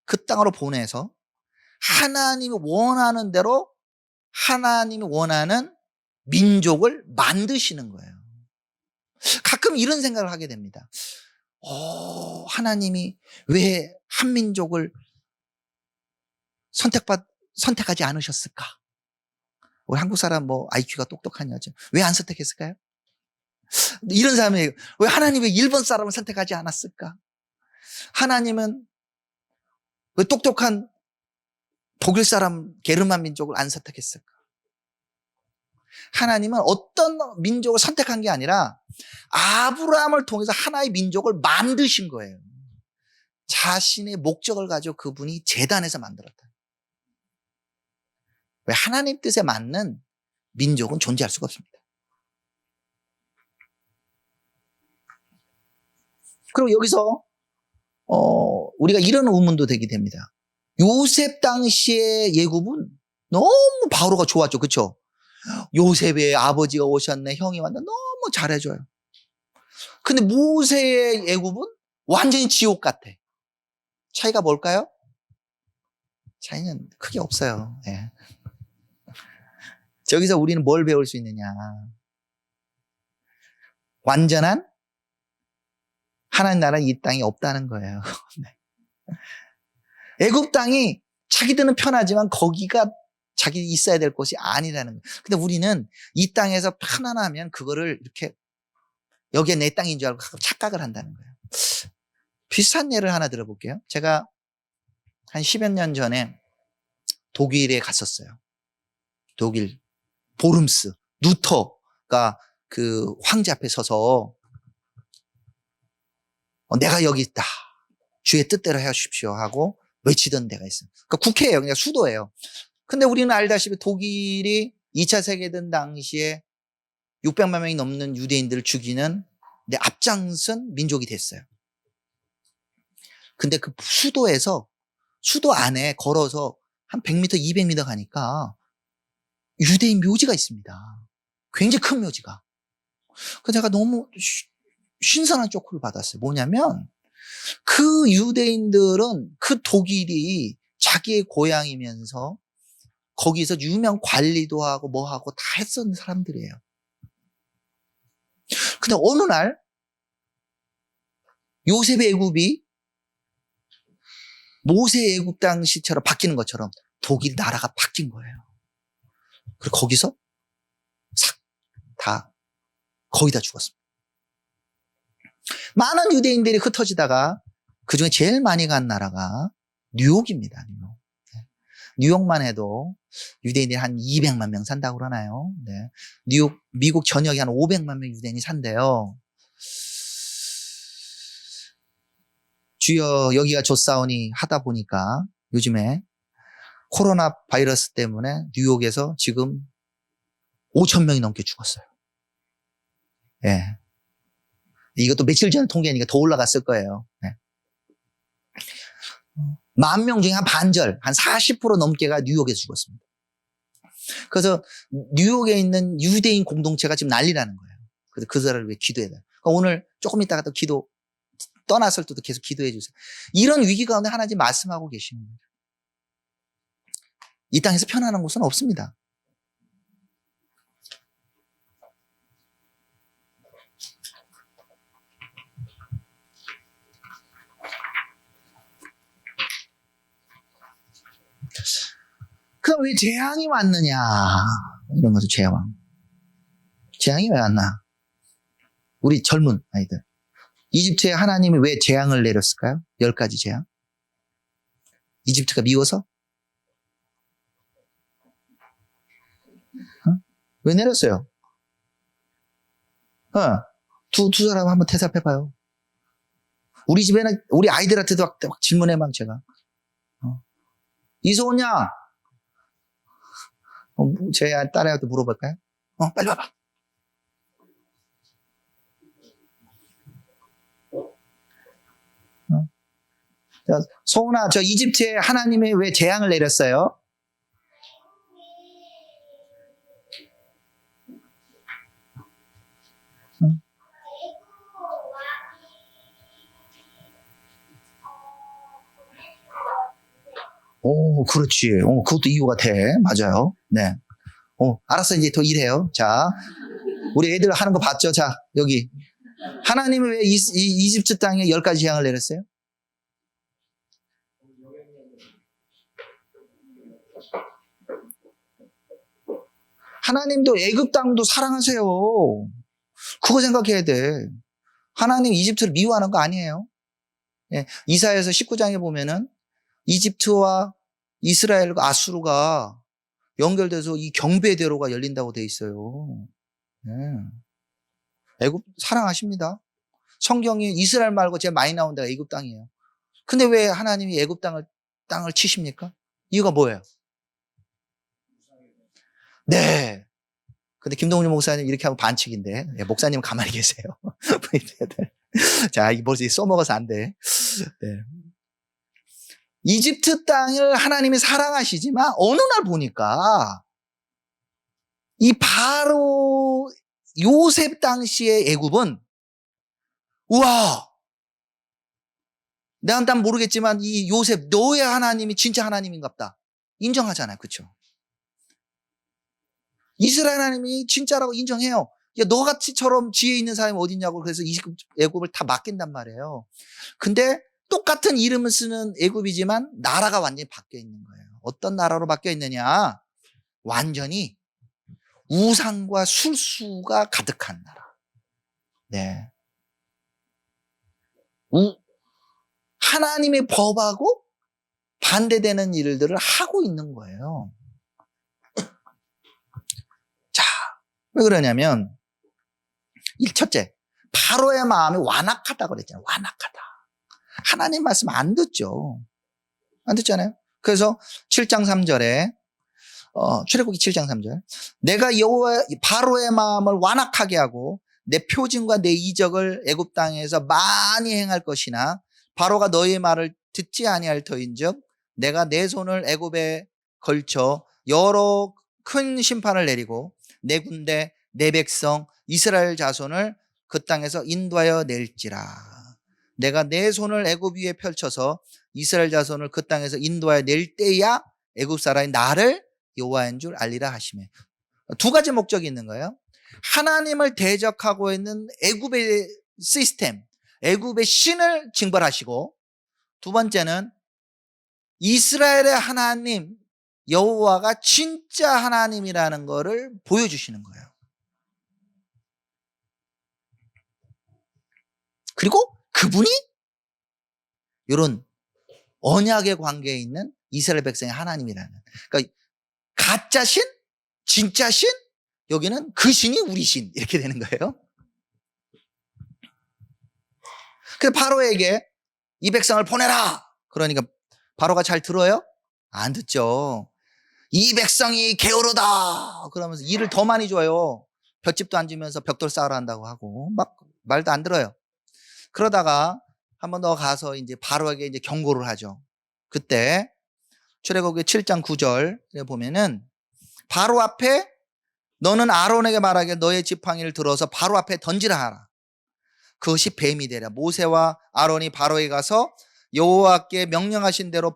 그 땅으로 보내서 하나님이 원하는 대로 하나님이 원하는 민족을 만드시는 거예요. 가끔 이런 생각을 하게 됩니다. 하나님이 왜 한민족을 선택하지 않으셨을까? 우리 한국 사람 IQ가 똑똑한 여자 왜 안 선택했을까요? 이런 사람이 왜 하나님이 왜 일본 사람을 선택하지 않았을까? 하나님은 왜 똑똑한 독일 사람 게르만 민족을 안 선택했을까? 하나님은 어떤 민족을 선택한 게 아니라 아브라함을 통해서 하나의 민족을 만드신 거예요. 자신의 목적을 가지고 그분이 제단에서 만들었다. 왜 하나님 뜻에 맞는 민족은 존재할 수가 없습니다. 그리고 여기서 우리가 이런 의문도 되게 됩니다. 요셉 당시의 예굽은 너무 바로가 좋았죠. 그렇죠? 요셉의 아버지가 오셨네, 형이 왔네, 너무 잘해줘요. 근데 모세의 예굽은 완전히 지옥 같아. 차이가 뭘까요? 차이는 크게 없어요. 네. 저기서 우리는 뭘 배울 수 있느냐? 완전한 하나님 나라 이 땅이 없다는 거예요. 애굽 땅이 자기들은 편하지만 거기가 자기 있어야 될 곳이 아니라는 거예요. 근데 우리는 이 땅에서 편안하면 그거를 이렇게 여기에 내 땅인 줄 알고 착각을 한다는 거예요. 비슷한 예를 하나 들어볼게요. 제가 한 10여 년 전에 독일에 갔었어요. 독일 보름스 루터가 그 황제 앞에 서서 내가 여기 있다. 주의 뜻대로 해주십시오 하고 외치던 데가 있어요. 그러니까 국회예요. 그냥 수도예요. 근데 우리는 알다시피 독일이 2차 세계대전 당시에 600만 명이 넘는 유대인들을 죽이는 앞장선 민족이 됐어요. 근데 그 수도에서 수도 안에 걸어서 한 100m, 200m 가니까 유대인 묘지가 있습니다. 굉장히 큰 묘지가. 그래서 제가 너무 신선한 쇼크를 받았어요. 뭐냐면 그 유대인들은 그 독일이 자기의 고향이면서 거기서 유명 관리도 하고 뭐 하고 다 했었는 사람들이에요. 근데 어느 날 요셉의 애굽이 모세의 애굽 당시처럼 바뀌는 것처럼 독일 나라가 바뀐 거예요. 그리고 거기서 거의 다 죽었습니다. 많은 유대인들이 흩어지다가 그중에 제일 많이 간 나라가 뉴욕입니다. 뉴욕. 뉴욕만 해도 유대인들이 한 200만 명 산다고 그러나요? 네. 뉴욕, 미국 전역에 한 500만 명 유대인이 산대요. 주여 여기가 좋사오니 하다 보니까 요즘에 코로나 바이러스 때문에 뉴욕에서 지금 5천 명이 넘게 죽었어요. 예. 네. 이것도 며칠 전 통계니까 더 올라갔을 거예요. 네. 10,000명 중에 한 반절, 한 40% 넘게가 뉴욕에서 죽었습니다. 그래서 뉴욕에 있는 유대인 공동체가 지금 난리라는 거예요. 그래서 그 사람을 위해 기도해야 돼요. 그러니까 오늘 조금 있다가 또 기도, 떠났을 때도 계속 기도해 주세요. 이런 위기 가운데 하나님 말씀하고 계시는 거예요. 이 땅에서 편안한 곳은 없습니다. 그럼 왜 재앙이 왔느냐? 이런 것도 재앙. 재앙이 왜 왔나? 우리 젊은 아이들. 이집트에 하나님이 왜 재앙을 내렸을까요? 10가지 재앙. 이집트가 미워서? 왜 내렸어요? 두 사람 한번 대답해봐요. 우리 집에는, 우리 아이들한테도 막 질문해, 막 제가. 이소은 양! 제 딸애한테 물어볼까요? 빨리 와봐. 소은아, 저 이집트에 하나님이 왜 재앙을 내렸어요? 오, 그렇지. 그것도 이유가 돼. 맞아요. 네. 알았어. 이제 더 일해요. 자, 우리 애들 하는 거 봤죠? 자, 여기. 하나님이 왜 이집트 땅에 10가지 재앙을 내렸어요? 하나님도 애굽 땅도 사랑하세요. 그거 생각해야 돼. 하나님 이집트를 미워하는 거 아니에요. 예, 이사야서 19장에 보면은 이집트와 이스라엘과 아수르가 연결돼서 이 경배대로가 열린다고 돼 있어요. 예. 애굽 사랑하십니다. 성경이 이스라엘 말고 제일 많이 나온 데가 애굽 땅이에요. 근데 왜 하나님이 애굽 땅을 치십니까? 이유가 뭐예요? 네. 근데 김동훈 목사님 이렇게 하면 반칙인데, 예, 목사님은 가만히 계세요. 자, 이 벌써 써먹어서 안 돼. 네. 이집트 땅을 하나님이 사랑하시지만 어느 날 보니까 이 바로 요셉 당시의 애굽은 우와, 난 모르겠지만 이 요셉 너의 하나님이 진짜 하나님인갑다 인정하잖아요. 그렇죠? 이스라엘 하나님이 진짜라고 인정해요. 야, 너같이처럼 지혜 있는 사람이 어딨냐고. 그래서 애굽을 다 맡긴단 말이에요. 근데 똑같은 이름을 쓰는 애굽이지만 나라가 완전히 바뀌어 있는 거예요. 어떤 나라로 바뀌어 있느냐? 완전히 우상과 술수가 가득한 나라. 네. 하나님의 법하고 반대되는 일들을 하고 있는 거예요. 자, 왜 그러냐면 첫째, 바로의 마음이 완악하다고 그랬잖아요. 완악하다. 하나님 말씀 안 듣죠. 안 듣잖아요. 그래서 7장 3절에 출애굽기 7장 3절, 내가 여호와 바로의 마음을 완악하게 하고 내 표징과 내 이적을 애굽 땅에서 많이 행할 것이나 바로가 너희의 말을 듣지 아니할 터인즉 내가 내 손을 애굽에 걸쳐 여러 큰 심판을 내리고 내 군대 내 백성 이스라엘 자손을 그 땅에서 인도하여 낼지라. 내가 내 손을 애굽 위에 펼쳐서 이스라엘 자손을 그 땅에서 인도하여 낼 때야 애굽 사람이 나를 여호와인 줄 알리라 하시매. 두 가지 목적이 있는 거예요. 하나님을 대적하고 있는 애굽의 시스템, 애굽의 신을 징벌하시고, 두 번째는 이스라엘의 하나님 여호와가 진짜 하나님이라는 것을 보여주시는 거예요. 그리고 그분이 이런 언약의 관계에 있는 이스라엘 백성의 하나님이라는, 그러니까 가짜 신, 진짜 신, 여기는 그 신이 우리 신, 이렇게 되는 거예요. 그래서 바로에게 이 백성을 보내라. 그러니까 바로가 잘 들어요? 안 듣죠. 이 백성이 게으르다 그러면서 일을 더 많이 줘요. 볏집도 안 주면서 벽돌 쌓으러 한다고 하고 막 말도 안 들어요. 그러다가 한 번 더 가서 이제 바로에게 이제 경고를 하죠. 그때 출애굽기 7장 9절에 보면은 바로 앞에 너는 아론에게 말하길 너의 지팡이를 들어서 바로 앞에 던지라 하라. 그것이 뱀이 되라. 모세와 아론이 바로에 가서 여호와께 명령하신 대로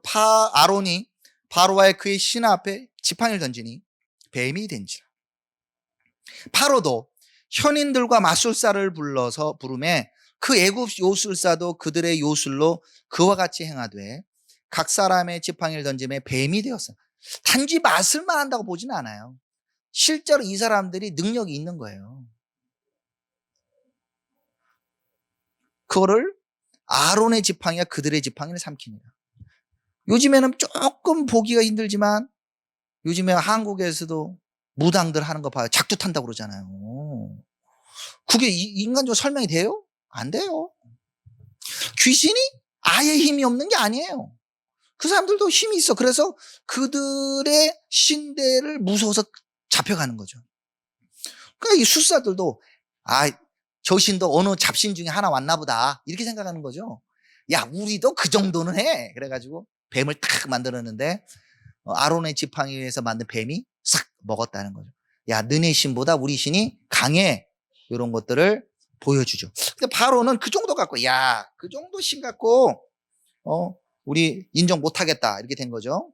아론이 바로와 그의 신 앞에 지팡이를 던지니 뱀이 된지라. 바로도 현인들과 마술사를 불러서 부르매 그 애굽 요술사도 그들의 요술로 그와 같이 행하되 각 사람의 지팡이를 던짐에 뱀이 되었어. 단지 마술만 한다고 보지는 않아요. 실제로 이 사람들이 능력이 있는 거예요. 그거를 아론의 지팡이가 그들의 지팡이를 삼킵니다. 요즘에는 조금 보기가 힘들지만 요즘에 한국에서도 무당들 하는 거 봐요. 작두 탄다고 그러잖아요. 그게 인간적으로 설명이 돼요? 안 돼요. 귀신이 아예 힘이 없는 게 아니에요. 그 사람들도 힘이 있어. 그래서 그들의 신대를 무서워서 잡혀가는 거죠. 그러니까 이 술사들도 저 신도 어느 잡신 중에 하나 왔나 보다 이렇게 생각하는 거죠. 야, 우리도 그 정도는 해. 그래가지고 뱀을 탁 만들었는데 아론의 지팡이에서 만든 뱀이 싹 먹었다는 거죠. 야, 너네 신보다 우리 신이 강해. 이런 것들을 보여주죠. 근데 바로는 그 정도 갖고, 야, 그 정도 신 갖고 우리 인정 못하겠다 이렇게 된 거죠.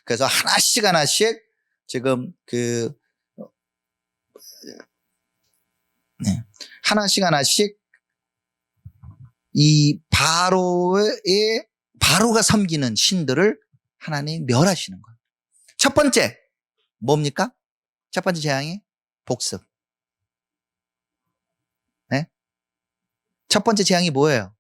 그래서 하나씩 지금 하나씩 이 바로가 섬기는 신들을 하나님이 멸하시는 거예요. 첫 번째 뭡니까? 첫 번째 재앙이 복습. 네? 첫 번째 재앙이 뭐예요?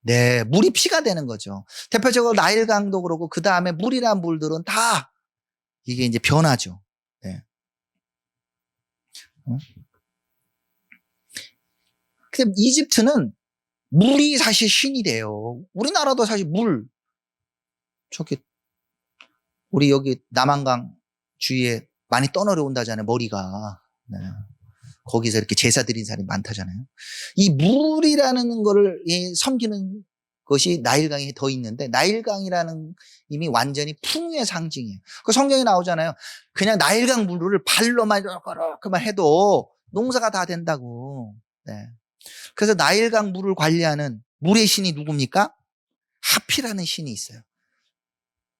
네, 물이 피가 되는 거죠. 대표적으로 나일강도 그렇고 그 다음에 물이란 물들은 다 이게 이제 변하죠. 네. 근데 이집트는 물이 사실 신이 돼요. 우리나라도 사실 우리 여기 남한강 주위에 많이 떠내려온다잖아요, 머리가. 네. 거기서 이렇게 제사 드린 사람이 많다잖아요. 이 물이라는 거를 섬기는 것이 나일강에 더 있는데, 나일강이라는 이미 완전히 풍요의 상징이에요. 그 성경에 나오잖아요. 그냥 나일강 물을 발로만 이렇게만 해도 농사가 다 된다고. 네. 그래서 나일강 물을 관리하는 물의 신이 누굽니까? 하피라는 신이 있어요.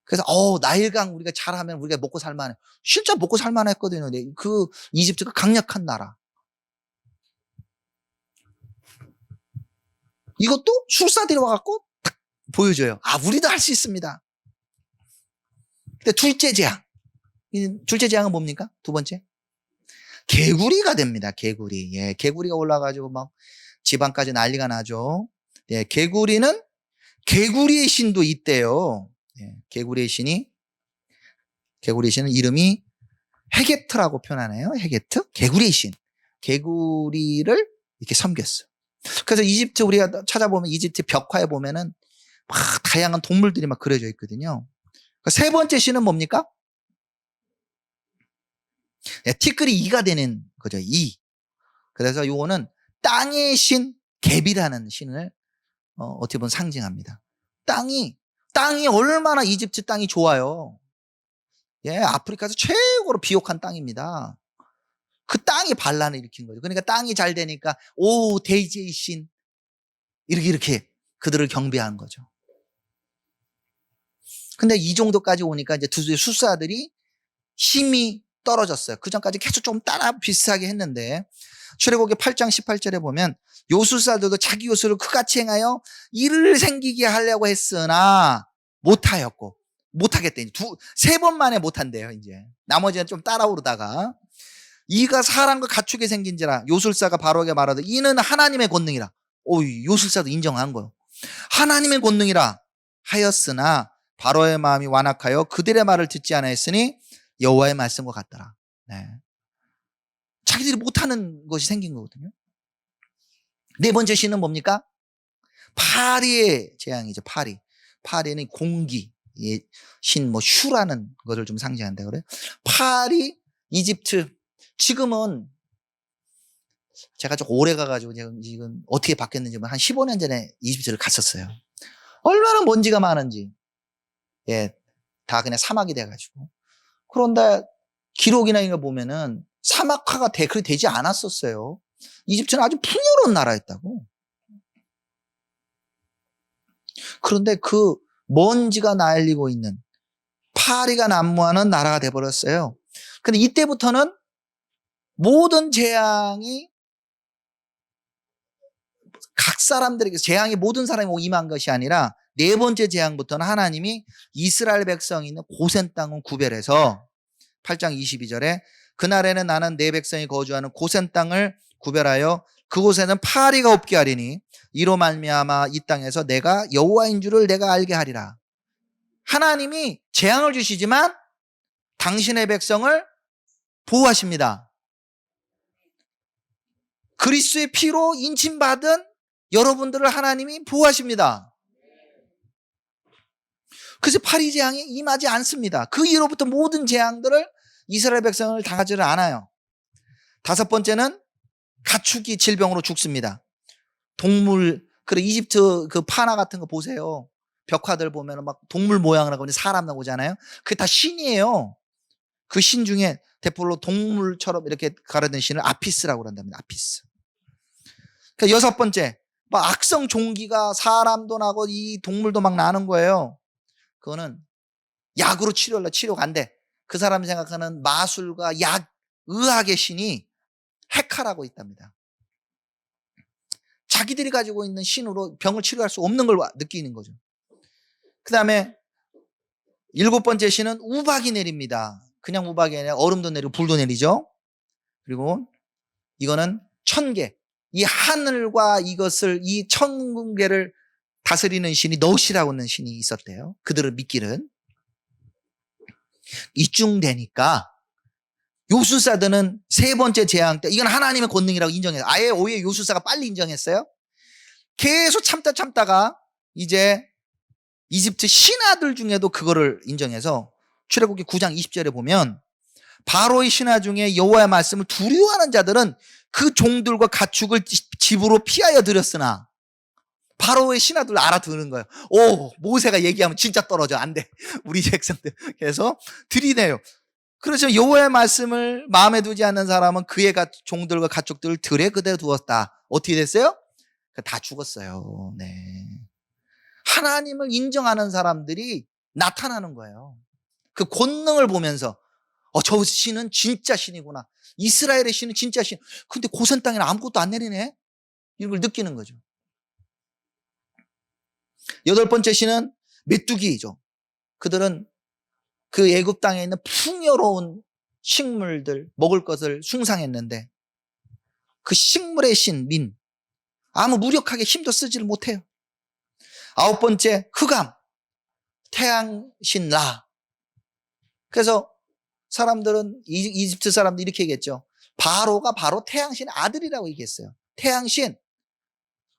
그래서 나일강 우리가 잘하면 우리가 먹고 살만해. 진짜 먹고 살만했거든요. 그 이집트가 강력한 나라. 이것도 술사들이 와갖고 딱 보여줘요. 우리도 할 수 있습니다. 근데 둘째 재앙. 둘째 재앙은 뭡니까? 두 번째. 개구리가 됩니다. 개구리. 예, 개구리가 올라가지고 막 지방까지 난리가 나죠. 예, 개구리는 개구리의 신도 있대요. 예, 개구리의 신은 이름이 헤게트라고 표현하네요. 헤게트? 개구리의 신. 개구리를 이렇게 섬겼어. 그래서 이집트 우리가 찾아보면 이집트 벽화에 보면은 막 다양한 동물들이 막 그려져 있거든요. 세 번째 신은 뭡니까? 네, 티끌이 이가 되는 거죠. 이. 그래서 요거는 땅의 신 갭이라는 신을 어떻게 보면 상징합니다. 땅이 얼마나 이집트 땅이 좋아요. 예, 아프리카에서 최고로 비옥한 땅입니다. 그 땅이 반란을 일으킨 거죠. 그러니까 땅이 잘 되니까 오 데이지의 신 이렇게 그들을 경배한 거죠. 근데 이 정도까지 오니까 이제 두 수사들이 힘이 떨어졌어요. 그 전까지 계속 좀 따라 비슷하게 했는데 출애굽기 8장 18절에 보면 요술사들도 자기 요술을 그같이 행하여 일을 생기게 하려고 했으나 못하였고 못하겠대. 세 번 만에 못한대요. 이제 나머지는 좀 따라오르다가 이가 사람과 가축에 생긴지라 요술사가 바로에게 말하되 이는 하나님의 권능이라. 오, 요술사도 인정한 거예요. 하나님의 권능이라 하였으나 바로의 마음이 완악하여 그들의 말을 듣지 않았으니 여호와의 말씀과 같더라. 네. 자기들이 못하는 것이 생긴 거거든요. 네 번째 신은 뭡니까? 파리의 재앙이죠. 파리는 공기 신 슈라는 것을 좀 상징한다 그래요. 파리 이집트 지금은 제가 좀 오래 가가지고 지금 어떻게 바뀌었는지 한 15년 전에 이집트를 갔었어요. 얼마나 먼지가 많은지. 예, 다 그냥 사막이 돼가지고. 그런데 기록이나 이런 거 보면은 사막화가 그렇게 되지 않았었어요. 이집트는 아주 풍요로운 나라였다고. 그런데 그 먼지가 날리고 있는 파리가 난무하는 나라가 돼버렸어요. 근데 이때부터는 모든 재앙이 각 사람들에게 재앙이 모든 사람이 임한 것이 아니라 네 번째 재앙부터는 하나님이 이스라엘 백성이 있는 고센 땅은 구별해서 8장 22절에 그날에는 나는 내 백성이 거주하는 고센 땅을 구별하여 그곳에는 파리가 없게 하리니 이로 말미암아 이 땅에서 내가 여호와인 줄을 내가 알게 하리라. 하나님이 재앙을 주시지만 당신의 백성을 보호하십니다. 그리스도의 피로 인침받은 여러분들을 하나님이 보호하십니다. 그래서 파리 재앙이 임하지 않습니다. 그 이후로부터 모든 재앙들을 이스라엘 백성을 당하지를 않아요. 다섯 번째는 가축이 질병으로 죽습니다. 동물, 그래 이집트 그 파나 같은 거 보세요. 벽화들 보면 막 동물 모양을 하고 사람 나오잖아요. 그게 다 신이에요. 그 신 중에 대표로 동물처럼 이렇게 가르는 신을 아피스라고 한답니다. 아피스. 그러니까 여섯 번째, 막 악성 종기가 사람도 나고 이 동물도 막 나는 거예요. 그거는 약으로 치료가 안 돼. 그 사람이 생각하는 마술과 의학의 신이 헤카라고 있답니다. 자기들이 가지고 있는 신으로 병을 치료할 수 없는 걸 느끼는 거죠. 그 다음에 일곱 번째 신은 우박이 내립니다. 그냥 우박이 아니라 얼음도 내리고 불도 내리죠. 그리고 이거는 천개. 이 하늘과 이 천개를 다스리는 신이 너시라고 하는 신이 있었대요. 그들을 믿기는. 이중되니까 요술사들은 세 번째 재앙 때 이건 하나님의 권능이라고 인정해요. 아예 오히려 요술사가 빨리 인정했어요. 계속 참다가 이제 이집트 신하들 중에도 그거를 인정해서 출애굽기 9장 20절에 보면 바로의 신하 중에 여호와의 말씀을 두려워하는 자들은 그 종들과 가축을 집으로 피하여 들였으나 바로의 신하들 알아듣는 거예요. 오, 모세가 얘기하면 진짜 떨어져. 안 돼. 우리 백성들. 그래서 들이대요. 그렇지만 여호와의 말씀을 마음에 두지 않는 사람은 그의 종들과 가축들을 들에 그대로 두었다. 어떻게 됐어요? 다 죽었어요. 네. 하나님을 인정하는 사람들이 나타나는 거예요. 그 권능을 보면서 저 신은 진짜 신이구나. 이스라엘의 신은 진짜 신. 근데 고센 땅에는 아무것도 안 내리네. 이런 걸 느끼는 거죠. 여덟 번째 신은 메뚜기죠. 그들은 그 애굽 땅에 있는 풍요로운 식물들, 먹을 것을 숭상했는데 그 식물의 신 민, 아무 무력하게 힘도 쓰지를 못해요. 9번째 흑암, 태양신 라. 그래서 사람들은 이집트 사람들이 이렇게 얘기했죠. 바로가 바로 태양신 아들이라고 얘기했어요. 태양신.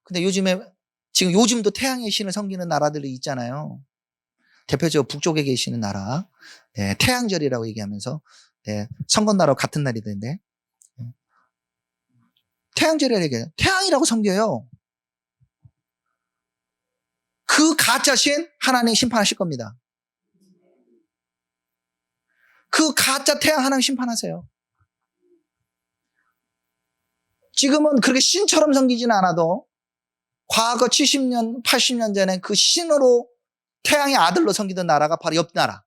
근데 지금 요즘도 태양의 신을 섬기는 나라들이 있잖아요. 대표적으로 북쪽에 계시는 나라, 네, 태양절이라고 얘기하면서, 네, 선거나라와 같은 날이던데, 태양절이라고 얘기해요. 태양이라고 섬겨요. 그 가짜신 하나님 심판하실 겁니다. 그 가짜 태양 하나님 심판하세요. 지금은 그렇게 신처럼 섬기지는 않아도 과거 70년, 80년 전에 그 신으로 태양의 아들로 섬기던 나라가 바로 옆 나라.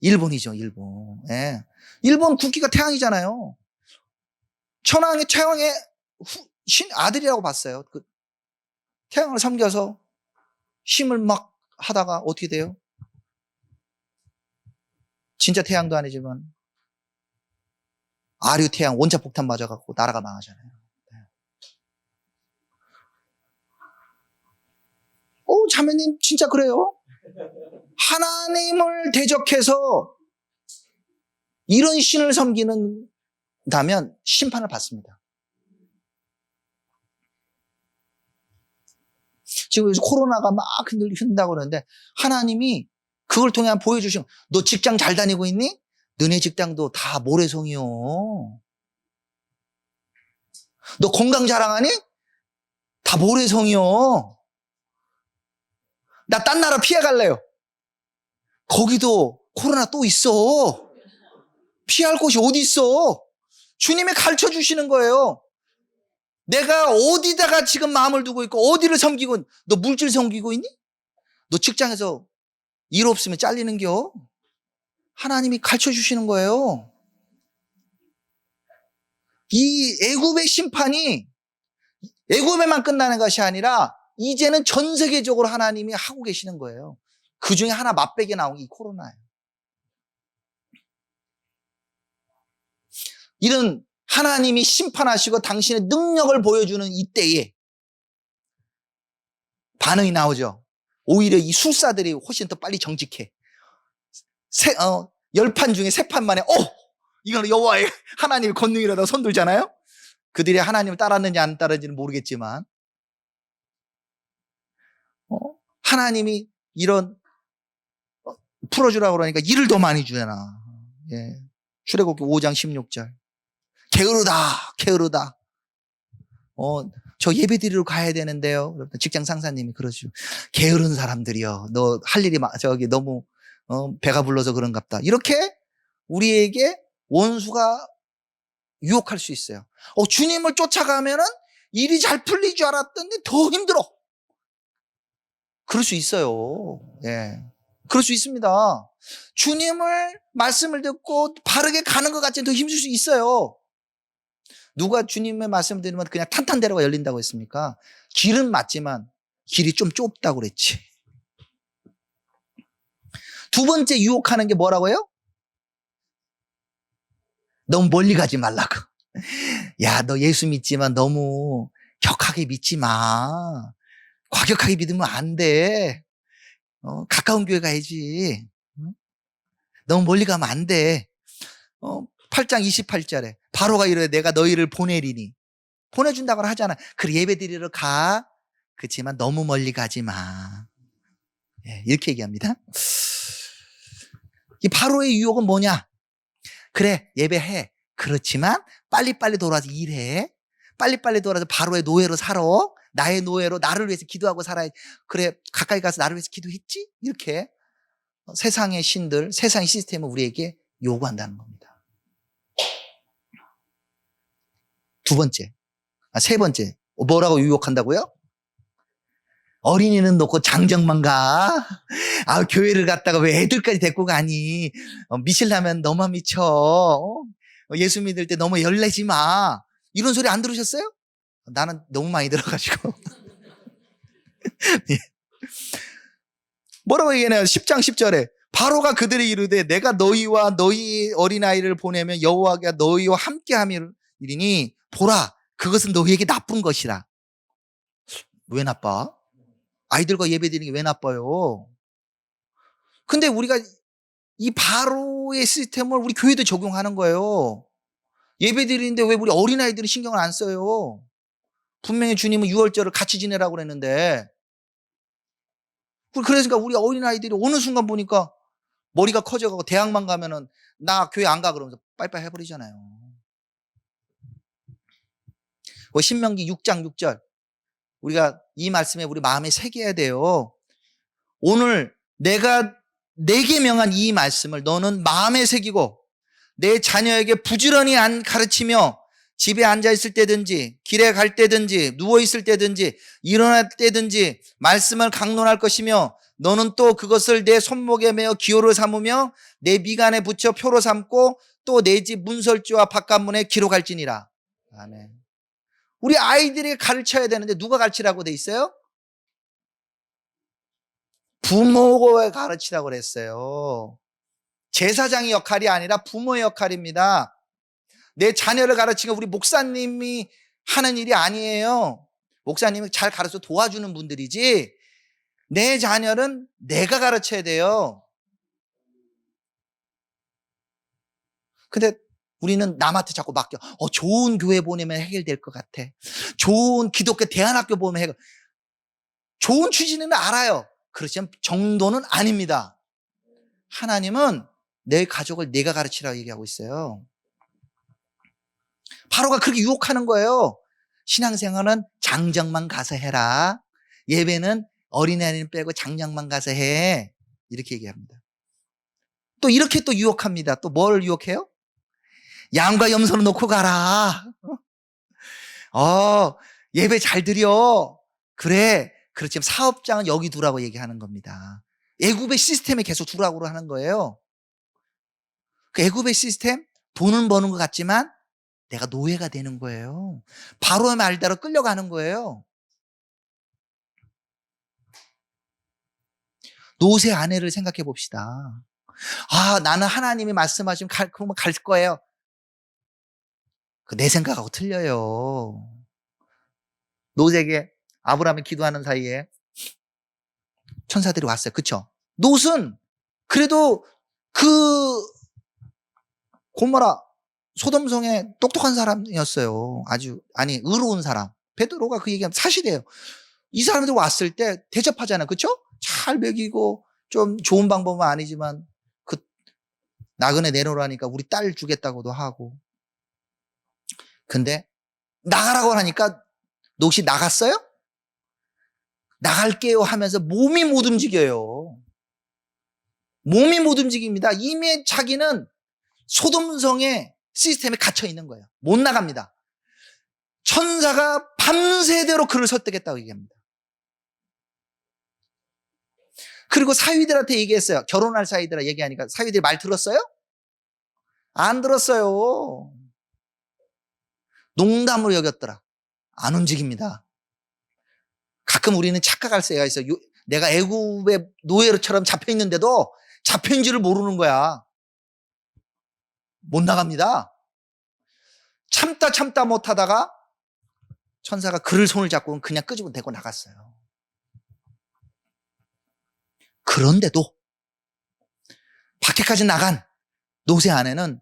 일본이죠, 일본. 예. 일본 국기가 태양이잖아요. 천황의 태양의 신 아들이라고 봤어요. 그 태양을 섬겨서 힘을 막 하다가 어떻게 돼요? 진짜 태양도 아니지만 아류 태양 원자폭탄 맞아갖고 나라가 망하잖아요. 자매님 진짜 그래요? 하나님을 대적해서 이런 신을 섬기는다면 심판을 받습니다. 지금 코로나가 막 흔든다고 그러는데 하나님이 그걸 통해 보여주시면 너 직장 잘 다니고 있니? 너네 직장도 다 모래성이요. 너 건강 자랑하니? 다 모래성이요. 나 딴 나라 피해 갈래요. 거기도 코로나 또 있어. 피할 곳이 어디 있어? 주님이 가르쳐 주시는 거예요. 내가 어디다가 지금 마음을 두고 있고 어디를 섬기고, 너 물질 섬기고 있니? 너 직장에서 일 없으면 잘리는겨? 하나님이 가르쳐 주시는 거예요. 이 애굽의 심판이 애굽에만 끝나는 것이 아니라 이제는 전 세계적으로 하나님이 하고 계시는 거예요. 그 중에 하나 맛배기에 나온 게 이 코로나예요. 이런 하나님이 심판하시고 당신의 능력을 보여주는 이때에 반응이 나오죠. 오히려 이 술사들이 훨씬 더 빨리 정직해. 10판 중에 3판 만에 이건 여호와의 하나님의 권능이라고 손들잖아요. 그들이 하나님을 따랐는지 안 따랐는지는 모르겠지만 하나님이 이런 풀어주라고 그러니까 일을 더 많이 주잖아. 예. 출애굽기 5장 16절. 게으르다. 저 예배드리러 가야 되는데요. 직장 상사님이 그러시죠. 게으른 사람들이요. 너 할 일이 너무 배가 불러서 그런갑다. 이렇게 우리에게 원수가 유혹할 수 있어요. 주님을 쫓아가면은 일이 잘 풀릴 줄 알았더니 더 힘들어. 그럴 수 있어요. 예. 그럴 수 있습니다. 주님을 말씀을 듣고 바르게 가는 것 같지만 더 힘들 수 있어요. 누가 주님의 말씀을 들으면 그냥 탄탄대로가 열린다고 했습니까? 길은 맞지만 길이 좀 좁다고 그랬지. 두 번째 유혹하는 게 뭐라고요? 너무 멀리 가지 말라고. 야, 너 예수 믿지만 너무 격하게 믿지 마. 과격하게 믿으면 안 돼. 가까운 교회 가야지. 너무 멀리 가면 안 돼. 8장 28절에 바로가 이르되 내가 너희를 보내리니, 보내준다고 하잖아. 그래, 예배드리러 가. 그렇지만 너무 멀리 가지 마. 예, 이렇게 얘기합니다. 이 바로의 유혹은 뭐냐? 그래, 예배해. 그렇지만 빨리빨리 돌아와서 일해. 빨리빨리 돌아와서 바로의 노예로 살아. 나의 노예로 나를 위해서 기도하고 살아야. 그래, 가까이 가서 나를 위해서 기도했지? 이렇게 세상의 신들, 세상의 시스템을 우리에게 요구한다는 겁니다. 세 번째, 뭐라고 유혹한다고요? 어린이는 놓고 장정만 가. 교회를 갔다가 왜 애들까지 데리고 가니? 미치려면 너만 미쳐. 예수 믿을 때 너무 열내지 마. 이런 소리 안 들으셨어요? 나는 너무 많이 들어가지고. 예. 뭐라고 얘기하나요? 10장 10절에 바로가 그들에게 이르되 내가 너희와 너희 어린아이를 보내면 여호와가 너희와 함께함이니 보라 그것은 너희에게 나쁜 것이라. 왜 나빠? 아이들과 예배드리는 게 왜 나빠요? 근데 우리가 이 바로의 시스템을 우리 교회도 적용하는 거예요. 예배드리는데 왜 우리 어린아이들은 신경을 안 써요? 분명히 주님은 유월절을 같이 지내라고 그랬는데. 그러니까 우리 어린아이들이 어느 순간 보니까 머리가 커져가고 대학만 가면은 나 교회 안 가 그러면서 빠이빠이 해버리잖아요. 신명기 6장 6절 우리가 이 말씀에 우리 마음에 새겨야 돼요. 오늘 내가 내게 명한 이 말씀을 너는 마음에 새기고 내 자녀에게 부지런히 안 가르치며 집에 앉아있을 때든지 길에 갈 때든지 누워있을 때든지 일어날 때든지 말씀을 강론할 것이며 너는 또 그것을 내 손목에 매어 기호로 삼으며 내 미간에 붙여 표로 삼고 또 내 집 문설주와 바깥문에 기록할지니라. 아멘. 우리 아이들이 가르쳐야 되는데 누가 가르치라고 돼 있어요? 부모가 가르치라고 그랬어요. 제사장의 역할이 아니라 부모의 역할입니다. 내 자녀를 가르치는 우리 목사님이 하는 일이 아니에요. 목사님이 잘 가르쳐 도와주는 분들이지 내 자녀는 내가 가르쳐야 돼요. 근데 우리는 남한테 자꾸 맡겨. 좋은 교회 보내면 해결될 것 같아. 좋은 기독교 대안학교 보면 해결. 좋은 취지는 알아요. 그렇지만 정도는 아닙니다. 하나님은 내 가족을 내가 가르치라고 얘기하고 있어요. 바로가 그렇게 유혹하는 거예요. 신앙생활은 장정만 가서 해라. 예배는 어린애는 빼고 장정만 가서 해. 이렇게 얘기합니다. 또 이렇게 또 유혹합니다. 또 뭘 유혹해요? 양과 염소를 놓고 가라. 예배 잘 드려. 그래. 그렇지만 사업장은 여기 두라고 얘기하는 겁니다. 애굽의 시스템에 계속 두라고 하는 거예요. 그 애굽의 시스템 돈은 버는 것 같지만 내가 노예가 되는 거예요. 바로의 말대로 끌려가는 거예요. 노새 아내를 생각해 봅시다. 나는 하나님이 말씀하시면 그러면 갈 거예요. 내 생각하고 틀려요. 롯에게 아브라함이 기도하는 사이에 천사들이 왔어요. 그쵸? 롯은 그래도 고모라 소돔성에 똑똑한 사람이었어요. 의로운 사람. 베드로가 그 얘기하면 사실이에요. 이 사람들 왔을 때 대접하잖아요. 그쵸? 잘 먹이고 좀 좋은 방법은 아니지만 나그네 내놓으라니까 우리 딸 주겠다고도 하고. 근데 나가라고 하니까 롯이 나갔어요? 나갈게요 하면서 몸이 못 움직여요. 몸이 못 움직입니다. 이미 자기는 소돔성의 시스템에 갇혀 있는 거예요. 못 나갑니다. 천사가 밤새도록 그를 설득했다고 얘기합니다. 그리고 사위들한테 얘기했어요. 결혼할 사위들한테 얘기하니까 사위들이 말 들었어요? 안 들었어요. 농담으로 여겼더라. 안 움직입니다. 가끔 우리는 착각할 때가 있어요. 내가 애굽의 노예로처럼 잡혀있는데도 잡혀있는지를 모르는 거야. 못 나갑니다. 참다 못하다가 천사가 그를 손을 잡고 그냥 끄집어 대고 나갔어요. 그런데도 밖에까지 나간 롯의 아내는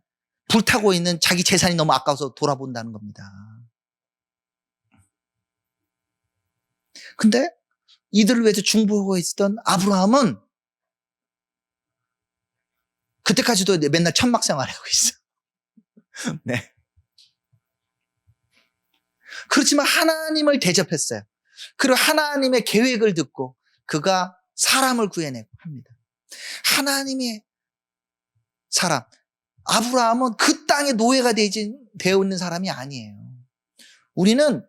불타고 있는 자기 재산이 너무 아까워서 돌아본다는 겁니다. 근데 이들을 위해서 중보하고 있었던 아브라함은 그때까지도 맨날 천막 생활하고 있어. 네. 그렇지만 하나님을 대접했어요. 그리고 하나님의 계획을 듣고 그가 사람을 구해내고 합니다. 하나님의 사람. 아브라함은 그 땅의 노예가 되어 있는 사람이 아니에요. 우리는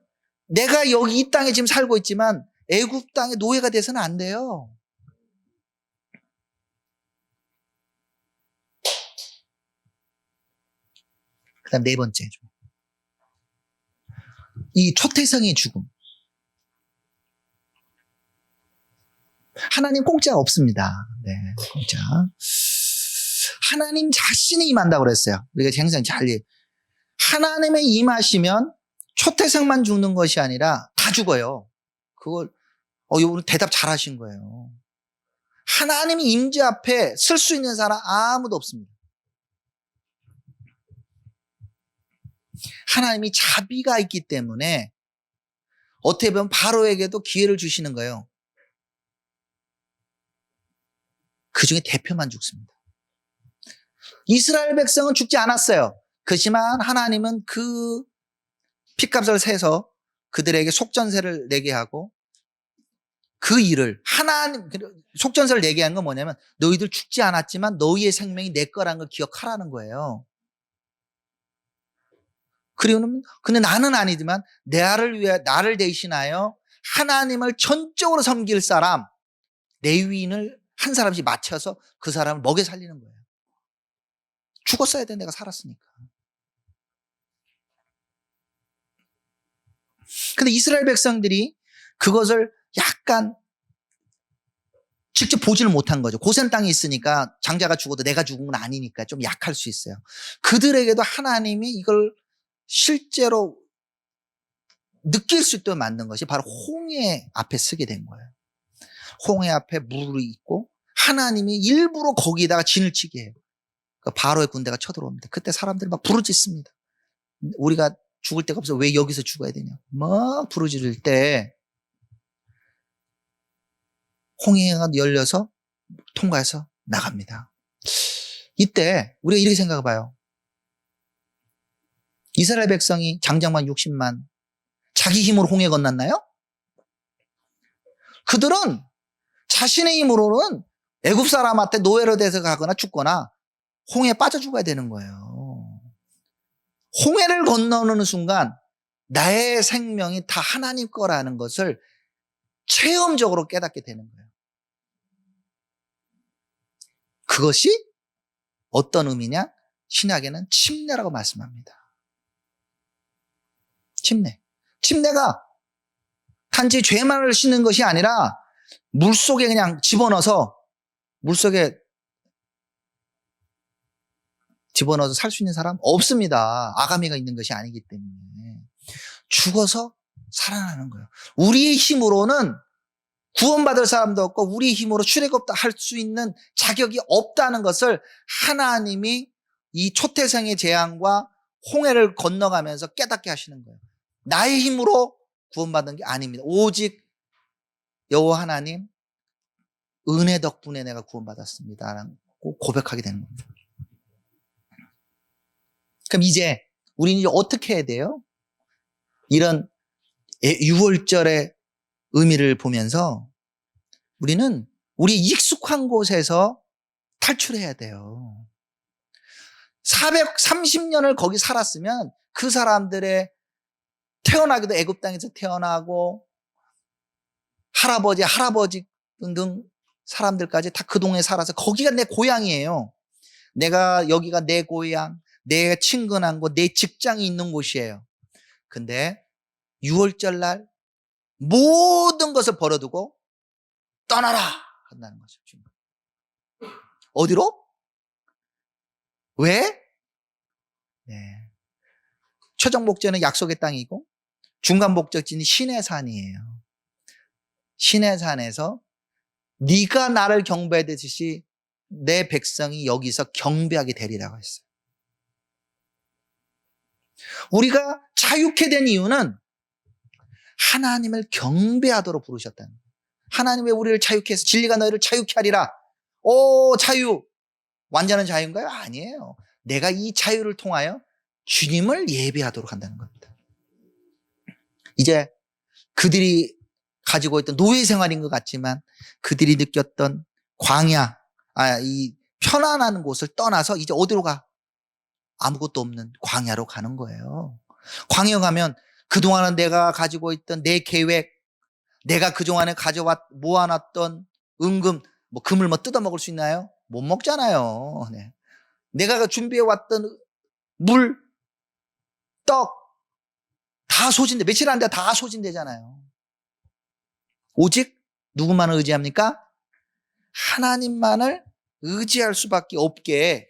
내가 여기 이 땅에 지금 살고 있지만 애굽 땅의 노예가 돼서는 안 돼요. 그다음 네 번째. 이 초태성의 죽음. 하나님 공짜 없습니다. 네, 공짜. 하나님 자신이 임한다고 그랬어요. 우리가 굉장히 잘 하나님의 임하시면 초태생만 죽는 것이 아니라 다 죽어요. 그걸 이분 대답 잘하신 거예요. 하나님의 임재 앞에 쓸 수 있는 사람 아무도 없습니다. 하나님이 자비가 있기 때문에 어떻게 보면 바로에게도 기회를 주시는 거예요. 그중에 대표만 죽습니다. 이스라엘 백성은 죽지 않았어요. 그렇지만 하나님은 그 핏값을 세서 그들에게 속전세를 내게 하고 그 일을 속전세를 내게 한 건 뭐냐면 너희들 죽지 않았지만 너희의 생명이 내 거라는 걸 기억하라는 거예요. 그리고는 근데 나는 아니지만 나를 대신하여 하나님을 전적으로 섬길 사람 레위인을 한 사람씩 맞춰서 그 사람을 먹여 살리는 거예요. 죽었어야 돼 내가 살았으니까. 근데 이스라엘 백성들이 그것을 약간 직접 보지를 못한 거죠. 고센 땅에 있으니까 장자가 죽어도 내가 죽은 건 아니니까 좀 약할 수 있어요. 그들에게도 하나님이 이걸 실제로 느낄 수 있도록 만든 것이 바로 홍해 앞에 쓰게 된 거예요. 홍해 앞에 물이 있고 하나님이 일부러 거기다가 진을 치게 해요. 바로의 군대가 쳐들어옵니다. 그때 사람들이 막 부르짖습니다. 우리가 죽을 데가 없어 왜 여기서 죽어야 되냐 막 부르짖을 때 홍해가 열려서 통과해서 나갑니다. 이때 우리가 이렇게 생각해 봐요. 이스라엘 백성이 장정만 60만 자기 힘으로 홍해 건넜나요? 그들은 자신의 힘으로는 애굽 사람한테 노예로 돼서 가거나 죽거나 홍해에 빠져 죽어야 되는 거예요. 홍해를 건너는 순간 나의 생명이 다 하나님 거라는 것을 체험적으로 깨닫게 되는 거예요. 그것이 어떤 의미냐? 신약에는 침례라고 말씀합니다. 침례가 단지 죄만을 씻는 것이 아니라 물속에 그냥 집어넣어서 살 수 있는 사람 없습니다. 아가미가 있는 것이 아니기 때문에 죽어서 살아나는 거예요. 우리의 힘으로는 구원받을 사람도 없고 우리의 힘으로 출애굽할 수 있는 자격이 없다는 것을 하나님이 이 초태생의 재앙과 홍해를 건너가면서 깨닫게 하시는 거예요. 나의 힘으로 구원받은 게 아닙니다. 오직 여호와 하나님 은혜 덕분에 내가 구원받았습니다라고 고백하게 되는 겁니다. 그럼 이제 우리는 이제 어떻게 해야 돼요? 이런 6월절의 의미를 보면서 우리는 우리 익숙한 곳에서 탈출해야 돼요. 430년을 거기 살았으면 그 사람들의 태어나기도 애굽 땅에서 태어나고 할아버지 등등 사람들까지 다 그 동네에 살아서 거기가 내 고향이에요. 여기가 내 고향, 내 친근한 곳, 내 직장이 있는 곳이에요. 근데 6월절 날 모든 것을 버려두고 떠나라 한다는 거죠. 어디로? 왜? 네. 최종 목적은 약속의 땅이고 중간 목적지는 신의 산이에요. 신의 산에서 네가 나를 경배하듯이 내 백성이 여기서 경배하게 되리라고 했어요. 우리가 자유케 된 이유는 하나님을 경배하도록 부르셨다는 거예요. 하나님 왜 우리를 자유케 해서 진리가 너희를 자유케 하리라. 자유. 완전한 자유인가요? 아니에요. 내가 이 자유를 통하여 주님을 예배하도록 한다는 겁니다. 이제 그들이 가지고 있던 노예 생활인 것 같지만 그들이 느꼈던 이 편안한 곳을 떠나서 이제 어디로 가? 아무것도 없는 광야로 가는 거예요. 광야 가면 그동안은 내가 가지고 있던 내 계획, 내가 그동안에 모아놨던 은금, 금을 뜯어먹을 수 있나요? 못 먹잖아요. 네. 내가 준비해왔던 물, 떡, 다 며칠 안 돼 다 소진되잖아요. 오직 누구만을 의지합니까? 하나님만을 의지할 수밖에 없게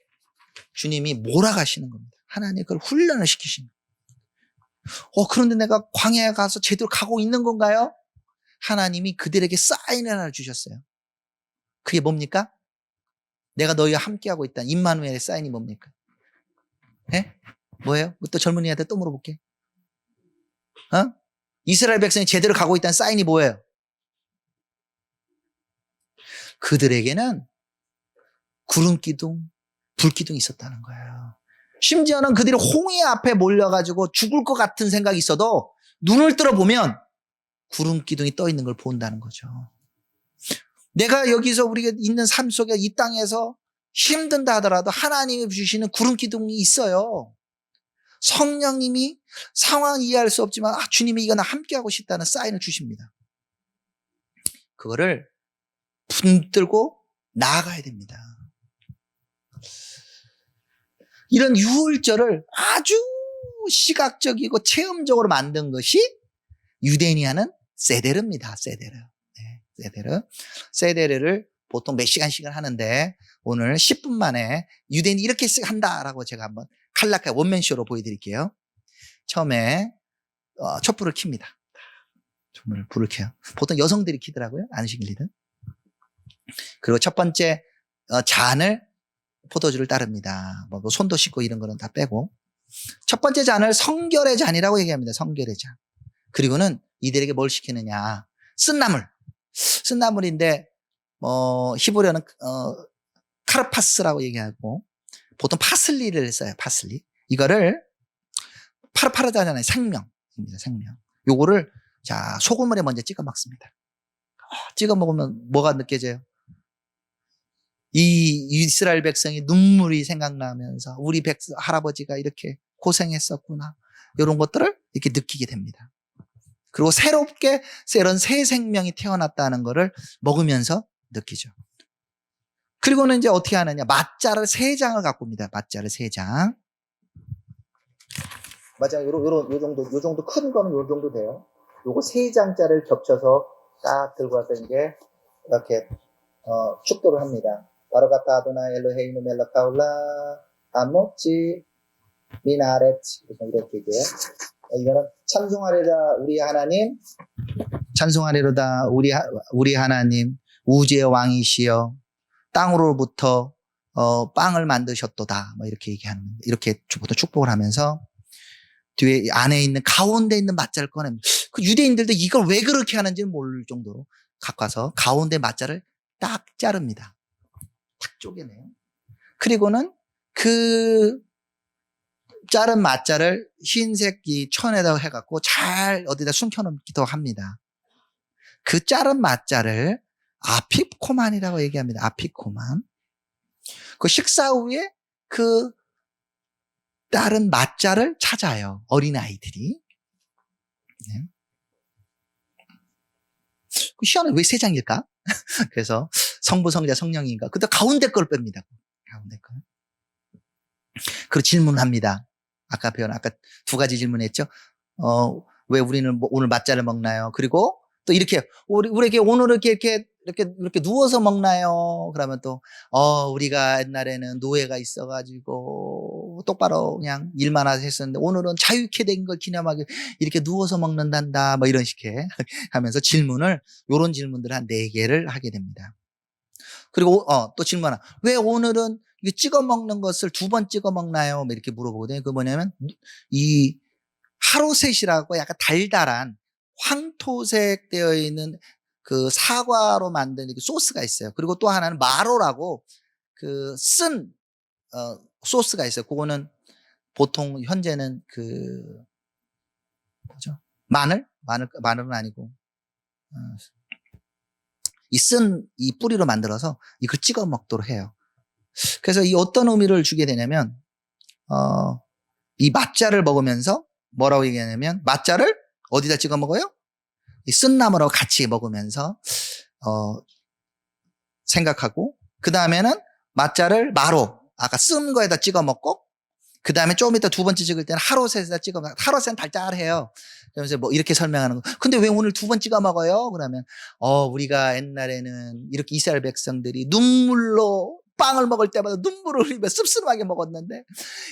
주님이 몰아가시는 겁니다. 하나님 그걸 훈련을 시키시는 거예요. 그런데 내가 광야에 가서 제대로 가고 있는 건가요? 하나님이 그들에게 사인을 하나 주셨어요. 그게 뭡니까? 내가 너희와 함께하고 있다. 임마누엘의 사인이 뭡니까? 네? 뭐예요? 또 젊은이한테 또 물어볼게. 이스라엘 백성이 제대로 가고 있다는 사인이 뭐예요? 그들에게는 구름기둥, 불기둥이 있었다는 거예요. 심지어는 그들이 홍해 앞에 몰려가지고 죽을 것 같은 생각이 있어도 눈을 들어보면 구름기둥이 떠 있는 걸 본다는 거죠. 내가 여기서 우리가 있는 삶 속에 이 땅에서 힘든다 하더라도 하나님이 주시는 구름기둥이 있어요. 성령님이 상황 이해할 수 없지만 주님이 이거 나 함께하고 싶다는 사인을 주십니다. 그거를 붙들고 나아가야 됩니다. 이런 유월절을 아주 시각적이고 체험적으로 만든 것이 유대인이 하는 세데르입니다. 세데르. 네, 세데르. 세데르를 보통 몇 시간씩은 하는데 오늘 10분 만에 유대인이 이렇게 한다라고 제가 한번 칼라카 원맨쇼로 보여드릴게요. 처음에 촛불을 켭니다. 불을 켜요. 보통 여성들이 켜더라고요. 안식일이든. 그리고 첫 번째 잔을 포도주를 따릅니다. 뭐 손도 씻고 이런 거는 다 빼고 첫 번째 잔을 성결의 잔이라고 얘기합니다. 성결의 잔. 그리고는 이들에게 뭘 시키느냐? 쓴나물인데 히브리어는 카르파스라고 얘기하고 보통 파슬리를 써요. 파슬리. 이거를 파르파르다잖아요. 생명입니다. 생명. 요거를 자 소금물에 먼저 찍어 먹습니다. 찍어 먹으면 뭐가 느껴져요? 이 이스라엘 백성이 눈물이 생각나면서 우리 할아버지가 이렇게 고생했었구나. 이런 것들을 이렇게 느끼게 됩니다. 그리고 새롭게 이런 새 생명이 태어났다는 것을 먹으면서 느끼죠. 그리고는 이제 어떻게 하느냐. 맛자를 3장을 갖고 옵니다. 맛자를 3장. 맞아요. 요 정도 큰 거는 요 정도 돼요. 요거 3장짜리를 겹쳐서 딱 들고 와서 이제 이렇게 축도를 합니다. 바로가타 아도나 엘로헤이누 멜라카울라 아모치 미나레치 이렇게 돼요. 이거는 찬송하리로다 우리 하나님, 찬송하리로다 우리 하나님, 우주의 왕이시여 땅으로부터 빵을 만드셨도다. 뭐 이렇게 얘기하는 이렇게 보통 축복을 하면서 뒤에 안에 있는 가운데 있는 맛자를 꺼냅니다. 그 유대인들도 이걸 왜 그렇게 하는지는 모를 정도로 갖고 와서 가운데 맛자를 딱 자릅니다. 딱 쪼개내요. 그리고는 그 자른 맛자를 흰색 이 천에다 해갖고 잘 어디다 숨겨놓기도 합니다. 그 자른 맛자를 아피코만이라고 얘기합니다. 아피코만. 그 식사 후에 그 다른 맛자를 찾아요. 어린아이들이. 네. 그 시간은 왜 3장일까? 그래서 성부, 성자, 성령인가? 그때 가운데 걸 뺍니다. 가운데 걸. 그리고 질문을 합니다. 아까 2가지 질문했죠. 왜 우리는 오늘 맛자를 먹나요? 그리고 또 이렇게 우리에게 오늘 이렇게 누워서 먹나요? 그러면 또 우리가 옛날에는 노예가 있어가지고 똑바로 그냥 일만 했었는데 오늘은 자유케 된 걸 기념하기 이렇게 누워서 먹는단다. 뭐 이런 식의 하면서 요런 질문들을 한 4개를 하게 됩니다. 그리고 또 질문 하나. 왜 오늘은 이거 찍어 먹는 것을 2번 찍어 먹나요? 뭐 이렇게 물어보거든요. 그 뭐냐면 이 하로셋이라고 약간 달달한 황토색 되어 있는 그 사과로 만든 소스가 있어요. 그리고 또 하나는 마로라고 그 쓴 소스가 있어요. 그거는 보통 현재는 뭐죠? 마늘은 아니고 이 뿌리로 만들어서 이걸 찍어 먹도록 해요. 그래서 이 어떤 의미를 주게 되냐면 이 맛자를 먹으면서 뭐라고 얘기하냐면 맛자를 어디다 찍어 먹어요? 이 쓴나물하고 같이 먹으면서 생각하고 그 다음에는 맛자를 마로 아까 쓴 거에다 찍어 먹고 그 다음에 조금 이따 두 번째 찍을 때는 하롯에다 찍어 먹어요. 하롯은 달달해요. 그러면서 뭐 이렇게 설명하는 거. 근데 왜 오늘 두 번 찍어 먹어요? 그러면 우리가 옛날에는 이렇게 이스라엘 백성들이 눈물로 빵을 먹을 때마다 눈물을 흘리며 씁쓸하게 먹었는데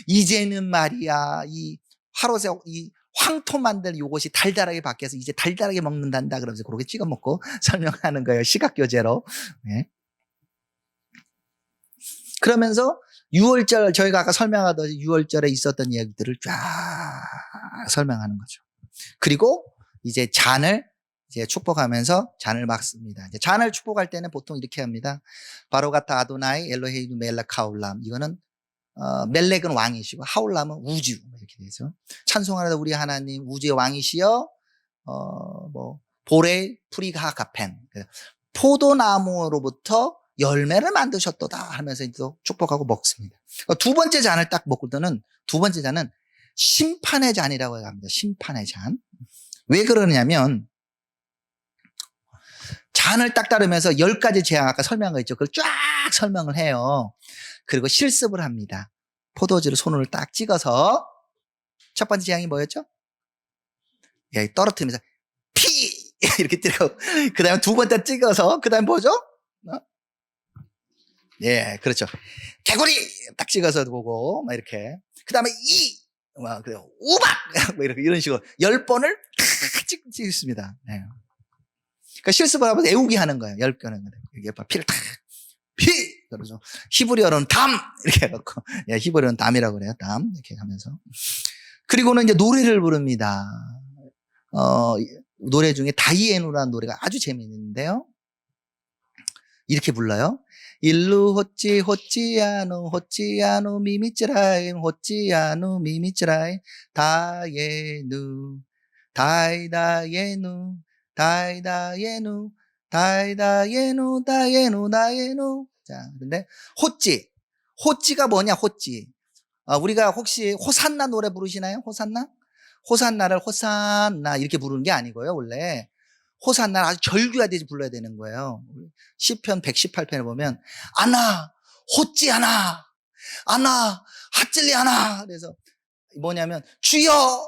이제는 말이야 이 하롯에 이 황토 만들 요것이 달달하게 바뀌어서 이제 달달하게 먹는단다. 그러면서 그렇게 찍어 먹고 설명하는 거예요. 시각 교재로. 네. 그러면서 6월절 저희가 아까 설명하던 6월절에 있었던 이야기들을 쫙 설명하는 거죠. 그리고 이제 잔을 이제 축복하면서 잔을 막습니다. 이제 잔을 축복할 때는 보통 이렇게 합니다. 바로가타 아도나이 엘로헤이누 멜렉 하울람. 이거는 멜렉은 왕이시고 하울람은 우주 이렇게 되죠. 찬송하다 우리 하나님 우주의 왕이시여 뭐 보레 프리가 가펜 포도나무로부터 열매를 만드셨도다 하면서 또 축복하고 먹습니다. 두 번째 잔을 딱 먹고는 두 번째 잔은 심판의 잔이라고 합니다. 심판의 잔. 왜 그러냐면 잔을 딱 따르면서 10가지 재앙 아까 설명한 거 있죠. 그걸 쫙 설명을 해요. 그리고 실습을 합니다. 포도주로 손을 딱 찍어서 첫 번째 재앙이 뭐였죠? 예, 떨어뜨리면서 피 이렇게 뜨고 그 다음에 두 번째 찍어서 그 다음에 뭐죠? 예, 그렇죠. 개구리 딱 찍어서 보고 막 이렇게 그 다음에 그래요. 우박 뭐 이렇게 이런 식으로 10번을 탁 찍습니다. 네. 그러니까 실습을 하면서 애우기 하는 거예요. 10개는 이게 피를 탁 피! 그러죠. 히브리어로는 담! 이렇게 해갖고. 예, 히브리어는 담이라고 그래요. 담. 이렇게 하면서. 그리고는 이제 노래를 부릅니다. 노래 중에 다이에누라는 노래가 아주 재미있는데요. 이렇게 불러요. 일루 호찌아누 미미찌라임 호찌아누 미미찌라임 다예누 다이다예누 다이다예누 다예누. 자, 근데 호찌가 뭐냐? 호찌. 우리가 혹시 호산나 노래 부르시나요? 호산나를 호산나 이렇게 부르는 게 아니고요. 원래 호산나 아주 절규하듯이 불러야 되는 거예요. 시편 118편에 보면 호찌 아나 핫질리 아나. 그래서 뭐냐면 주여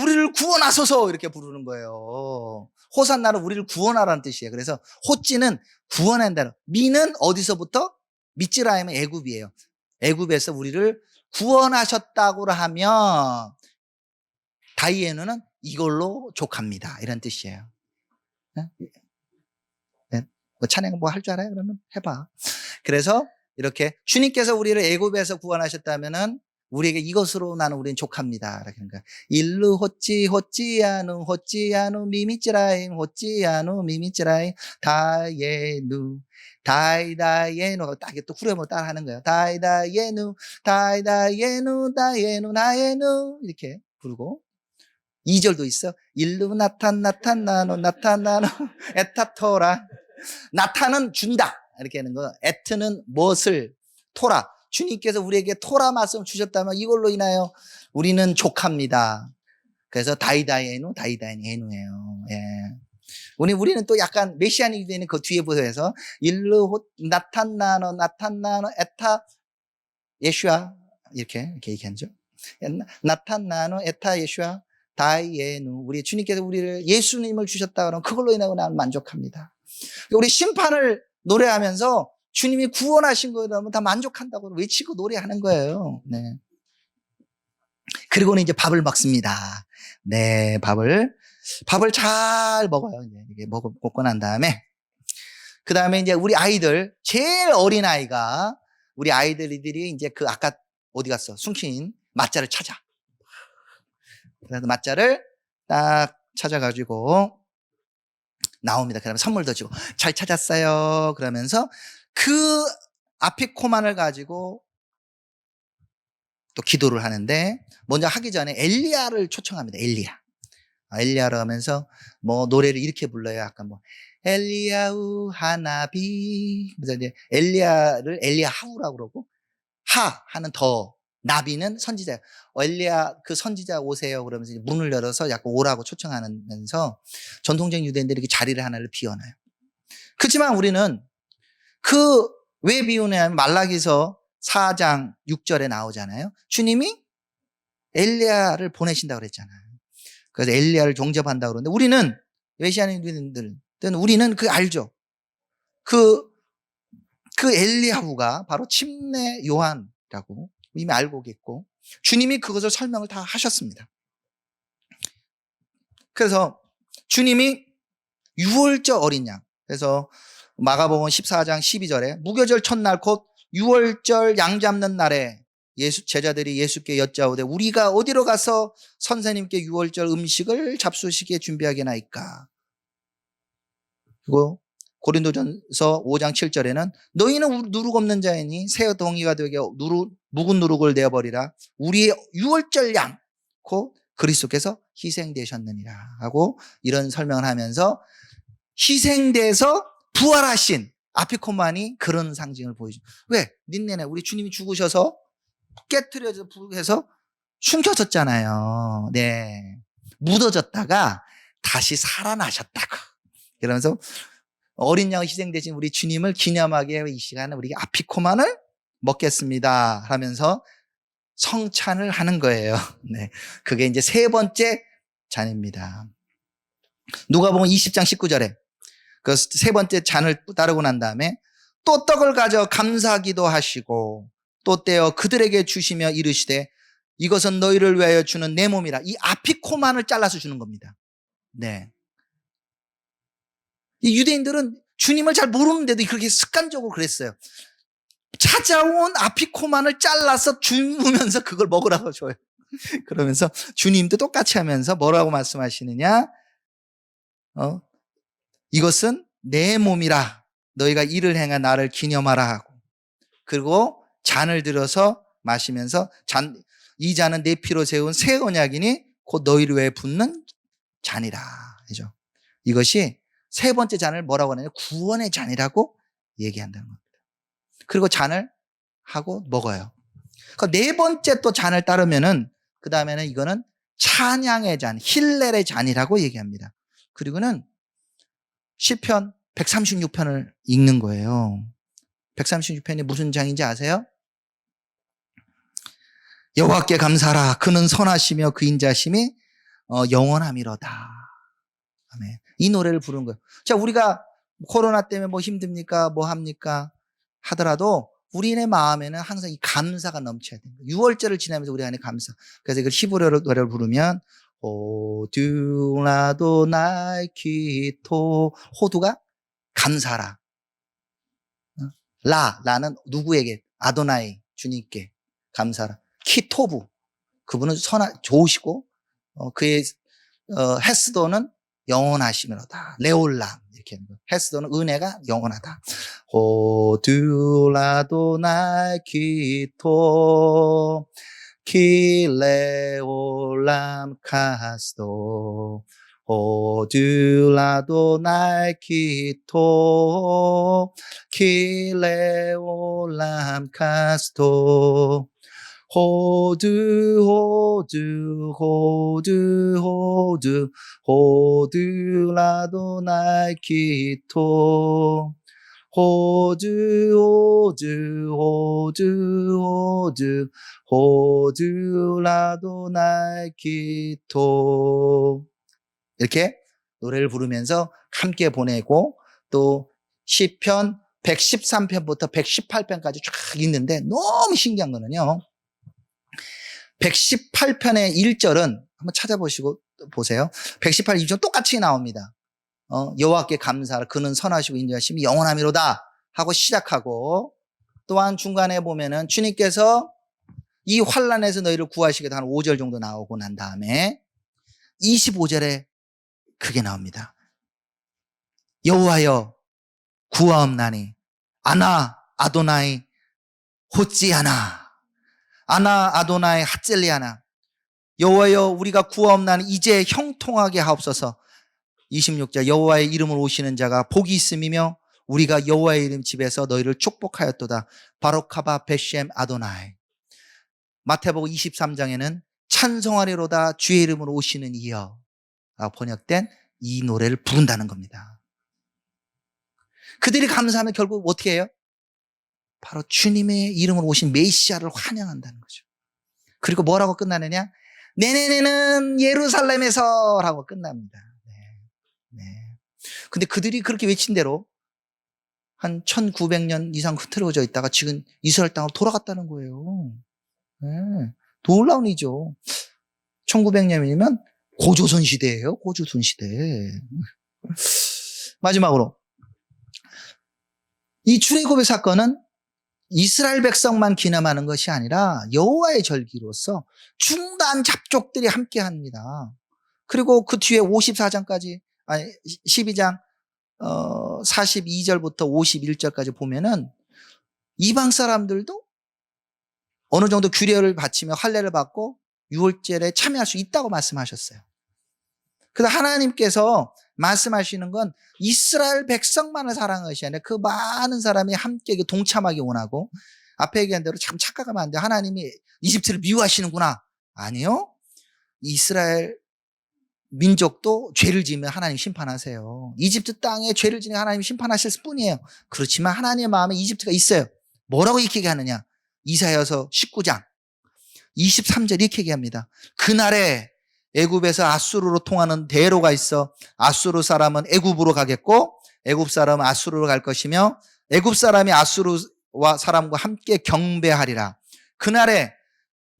우리를 구원하소서 이렇게 부르는 거예요. 호산나는 우리를 구원하라는 뜻이에요. 그래서 호찌는 구원한다는. 미는 어디서부터? 미찌라임은 애굽이에요. 애굽에서 우리를 구원하셨다고 하면 다이에누는 이걸로 족합니다. 이런 뜻이에요. 네? 뭐 찬양 뭐 할 줄 알아요? 그러면 해봐. 그래서 이렇게 주님께서 우리를 애굽에서 구원하셨다면은 우리에게 이것으로 나는 우리는 족합니다. 그러니까 일루 호찌아누 미미찌라임 호찌아누 미미찌라임 다예누 다이다예누 딱 또 후렴으로 따라 하는 거예요. 다이다예누 다예누 이렇게 부르고 2절도 있어. 일루 나타나노 에타토라. 나타는 준다 이렇게 하는 거. 에트는 무엇을 토라. 주님께서 우리에게 토라 말씀을 주셨다면 이걸로 인하여 우리는 족합니다. 그래서 다이다예누예요. 예. 우리는 또 약간 메시아닉이 되는 그 뒤에 보여서 일루 나타나노 에타 예슈아 이렇게 얘기하죠. 나타나노 에타 예슈아 다이에누. 우리 주님께서 우리를 예수님을 주셨다 그러면 그걸로 인하여 나는 만족합니다. 우리 심판을 노래하면서 주님이 구원하신 거라면 다 만족한다고 외치고 노래하는 거예요. 네. 그리고는 이제 밥을 먹습니다. 네, 밥을 잘 먹어요. 이게 먹고 난 다음에 그 다음에 이제 우리 아이들 제일 어린 아이가 우리 아이들이 이제 그 아까 어디 갔어? 숨긴 맞자를 찾아. 그래서 맞자를 딱 찾아가지고 나옵니다. 그러면 선물도 주고 잘 찾았어요. 그러면서 그 아피코만을 가지고 또 기도를 하는데 먼저 하기 전에 엘리야를 초청합니다. 엘리야를 하면서 뭐 노래를 이렇게 불러요. 약간 뭐 엘리야우 하나비. 그래서 이제 엘리야를 엘리야하우라고 그러고 하는 더 나비는 선지자. 엘리야 그 선지자 오세요. 그러면서 이제 문을 열어서 약간 오라고 초청하면서 전통적인 유대인들이 이렇게 자리를 하나를 비워놔요. 그렇지만 우리는 왜 비우냐면 말라기서 4장 6절에 나오잖아요. 주님이 엘리야를 보내신다고 그랬잖아요. 그래서 엘리야를 종접한다고 그러는데 우리는 메시아인들은 우리는 알죠. 그 엘리야후가 바로 침례 요한이라고 이미 알고 계셨고 주님이 그것을 설명을 다 하셨습니다. 그래서 주님이 유월절 어린 양, 그래서 마가복음 14장 12절에 무교절 첫날 곧 유월절 양 잡는 날에 제자들이 예수께 여짜오되 우리가 어디로 가서 선생님께 유월절 음식을 잡수시기에 준비하게나이까. 그리고 고린도전서 5장 7절에는 너희는 누룩 없는 자이니 새 덩이가 되게 묵은 누룩을 내어버리라. 우리의 유월절 양 곧 그리스도께서 희생되셨느니라 하고 이런 설명을 하면서 희생돼서 부활하신 아피코만이 그런 상징을 보여줘. 왜? 닌네네 우리 주님이 죽으셔서 깨트려서 부해서 숨겨졌잖아요. 네, 묻어졌다가 다시 살아나셨다고. 그러면서 어린 양이 희생되신 우리 주님을 기념하기 이 시간에 우리가 아피코만을 먹겠습니다 하면서 성찬을 하는 거예요. 네, 그게 이제 세 번째 잔입니다. 누가복음 20장 19절에 그 세 번째 잔을 따르고 난 다음에 또 떡을 가져 감사기도 하시고 또 떼어 그들에게 주시며 이르시되 이것은 너희를 위하여 주는 내 몸이라. 이 아피코만을 잘라서 주는 겁니다. 네, 이 유대인들은 주님을 잘 모르는데도 그렇게 습관적으로 그랬어요. 찾아온 아피코만을 잘라서 주면서 그걸 먹으라고 줘요. 그러면서 주님도 똑같이 하면서 뭐라고 말씀하시느냐? 이것은 내 몸이라. 너희가 이를 행한 나를 기념하라 하고. 그리고 잔을 들어서 마시면서 이 잔은 내 피로 세운 새 언약이니 곧 너희를 위해 붓는 잔이라. 그죠? 이것이 세 번째 잔을 뭐라고 하느냐? 구원의 잔이라고 얘기한다는 겁니다. 그리고 잔을 하고 먹어요. 그 네 번째 또 잔을 따르면은 그 다음에는 이거는 찬양의 잔, 힐렐의 잔이라고 얘기합니다. 그리고는 시편 136편을 읽는 거예요. 136편이 무슨 장인지 아세요? 여호와께 감사하라. 그는 선하시며 그 인자심이 영원함이로다. 아멘. 이 노래를 부르는 거예요. 자, 우리가 코로나 때문에 뭐 힘듭니까? 뭐 합니까? 하더라도 우리의 마음에는 항상 이 감사가 넘쳐야 됩니다. 6월절을 지나면서 우리 안에 감사. 그래서 이걸 히브리어 노래를 부르면 호두라도 나의 기토. 호두가 감사라. 라는 누구에게? 아도나이 주님께 감사라. 키토부 그분은 좋으시고 그의 헤스도는 영원하시면로다. 레올람 이렇게 하는 거예요. 헤스도는 은혜가 영원하다. 호두라도 나의 기토 키레올람 카스도. 호두라도 나의 기토 키레올람 카스도. 호두라도 나의 기토. 호두라도 나의 기토. 이렇게 노래를 부르면서 함께 보내고 또 시편 113편부터 118편까지 쫙 있는데 너무 신기한 거는요. 118편의 1절은 한번 찾아보시고 보세요. 118, 2절 똑같이 나옵니다. 여호와께 감사하라. 그는 선하시고 인자하심이 영원함이로다 하고 시작하고 또한 중간에 보면은 주님께서 이 환난에서 너희를 구하시겠다 한 5절 정도 나오고 난 다음에 25절에 그게 나옵니다. 여호와여 구하옵나니 아나 아도나이 호찌하나 아나 아도나이 핫젤리하나. 여호와여 우리가 구하옵나니 이제 형통하게 하옵소서. 26절 여호와의 이름으로 오시는 자가 복이 있음이며 우리가 여호와의 이름 집에서 너희를 축복하였도다. 바로카바 베셴 아도나이. 마태복음 23장에는 찬송하리로다 주의 이름으로 오시는 이여 번역된 이 노래를 부른다는 겁니다. 그들이 감사하면 결국 어떻게 해요? 바로 주님의 이름으로 오신 메시아를 환영한다는 거죠. 그리고 뭐라고 끝나느냐? 내년에는 예루살렘에서 라고 끝납니다. 네. 근데 그들이 그렇게 외친 대로 한 1900년 이상 흐트러져 있다가 지금 이스라엘 땅으로 돌아갔다는 거예요. 네. 놀라운 일이죠. 1900년이면 고조선 시대예요. 고조선 시대. 마지막으로 이 출애굽의 사건은 이스라엘 백성만 기념하는 것이 아니라 여호와의 절기로서 중단 잡족들이 함께합니다. 그리고 그 뒤에 54장까지 12장 42절부터 51절까지 보면은 이방 사람들도 어느 정도 규례를 바치며 할례를 받고 유월절에 참여할 수 있다고 말씀하셨어요. 그래서 하나님께서 말씀하시는 건 이스라엘 백성만을 사랑하는 것이 아니라 그 많은 사람이 함께 동참하기 원하고, 앞에 얘기한 대로 참 착각하면 안 돼요. 하나님이 이집트를 미워하시는구나. 아니요. 이스라엘 민족도 죄를 지으면 하나님 심판하세요. 이집트 땅에 죄를 지으면 하나님 심판하실 뿐이에요. 그렇지만 하나님의 마음에 이집트가 있어요. 뭐라고 이렇게 얘기하느냐? 이사야서 19장 23절 이렇게 얘기합니다. 그날에 애굽에서 아수르로 통하는 대로가 있어 아수르 사람은 애굽으로 가겠고 애굽 사람은 아수르로 갈 것이며 애굽 사람이 아수르와 사람과 함께 경배하리라. 그날에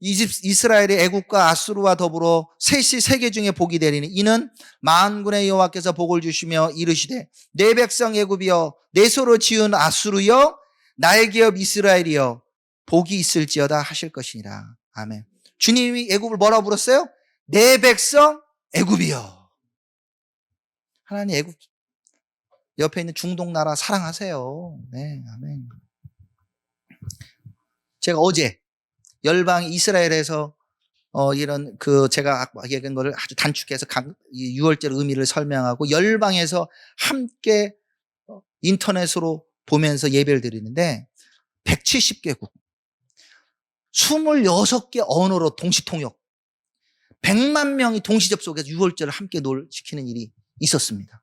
이스라엘이 애굽과 아수르와 더불어 셋이 세계 중에 복이 되리니 이는 만군의 여호와께서 복을 주시며 이르시되 내 백성 애굽이여 내 소로 지은 아수르여 나의 기업 이스라엘이여 복이 있을지어다 하실 것이니라. 아멘. 주님이 애굽을 뭐라고 불렀어요? 내 백성 애굽이여. 하나님 애굽 옆에 있는 중동 나라 사랑하세요. 네, 아멘. 제가 어제 열방 이스라엘에서 이런 제가 얘기한 거를 아주 단축해서 유월절 의미를 설명하고 열방에서 함께 인터넷으로 보면서 예배를 드리는데 170개국 26개 언어로 동시 통역 100만 명이 동시 접속해서 유월절을 함께 시키는 일이 있었습니다.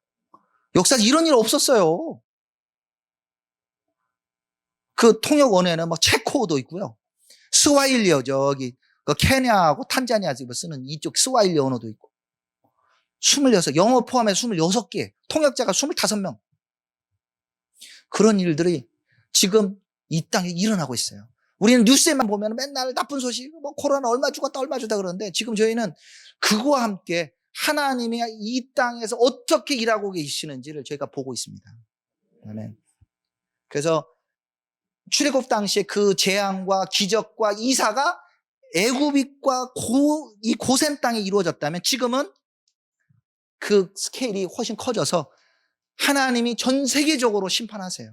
역사에 이런 일 없었어요. 그 통역원에는 막 체코도 있고요. 스와힐리어 저기 그 케냐하고 탄자니아에서 쓰는 이쪽 스와힐리 언어도 있고 26, 영어 포함해서 26개, 통역자가 25명. 그런 일들이 지금 이 땅에 일어나고 있어요. 우리는 뉴스에만 보면 맨날 나쁜 소식, 뭐 코로나 얼마 죽었다 얼마 주다 그러는데 지금 저희는 그거와 함께 하나님이 이 땅에서 어떻게 일하고 계시는지를 저희가 보고 있습니다. 아멘. 그래서 출애굽 당시에 그 재앙과 기적과 이사가 애굽과 이 고센 땅에 이루어졌다면 지금은 그 스케일이 훨씬 커져서 하나님이 전 세계적으로 심판하세요.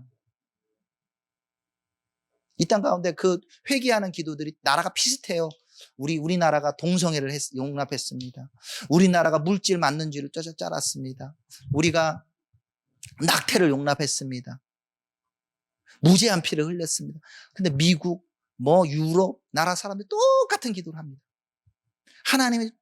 이 땅 가운데 그 회개하는 기도들이 나라가 비슷해요. 우리나라가 동성애를 용납했습니다. 우리나라가 물질 맞는 죄를 짜랐습니다. 우리가 낙태를 용납했습니다. 무죄한 피를 흘렸습니다. 근데 미국, 유럽 나라 사람들이 똑같은 기도를 합니다. 하나님이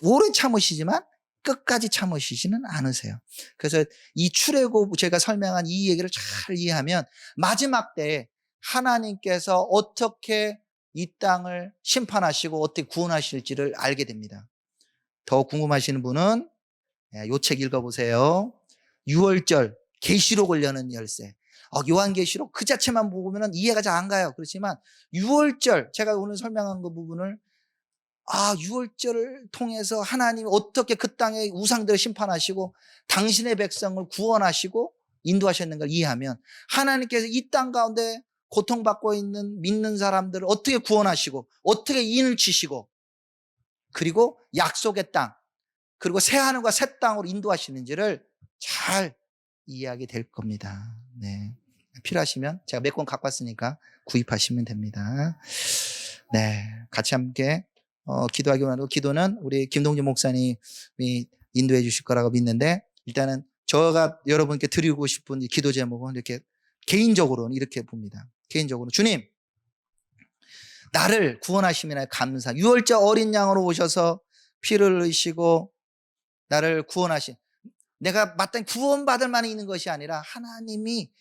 오래 참으시지만 끝까지 참으시지는 않으세요. 그래서 이 출애굽 제가 설명한 이 얘기를 잘 이해하면 마지막 때에 하나님께서 어떻게 이 땅을 심판하시고 어떻게 구원하실지를 알게 됩니다. 더 궁금하시는 분은 요 책 읽어보세요. 6월절 계시록 열려는 열쇠. 요한계시록 그 자체만 보면 이해가 잘 안 가요. 그렇지만 6월절 제가 오늘 설명한 그 부분을 6월절을 통해서 하나님이 어떻게 그 땅의 우상들을 심판하시고 당신의 백성을 구원하시고 인도하셨는가를 이해하면 하나님께서 이 땅 가운데 고통받고 있는 믿는 사람들을 어떻게 구원하시고 어떻게 인을 치시고 그리고 약속의 땅 그리고 새하늘과 새 땅으로 인도하시는지를 잘 이해하게 될 겁니다. 네. 필요하시면 제가 몇 권 갖고 왔으니까 구입하시면 됩니다. 네. 같이 함께 기도하기 원하고 기도는 우리 김동준 목사님이 인도해 주실 거라고 믿는데 일단은 제가 여러분께 드리고 싶은 기도 제목은 이렇게 개인적으로는 이렇게 봅니다. 개인적으로 주님 나를 구원하심이나 감사 6월절 어린 양으로 오셔서 피를 흘리시고 나를 구원하신 내가 마땅히 구원받을 만한 있는 것이 아니라 하나님이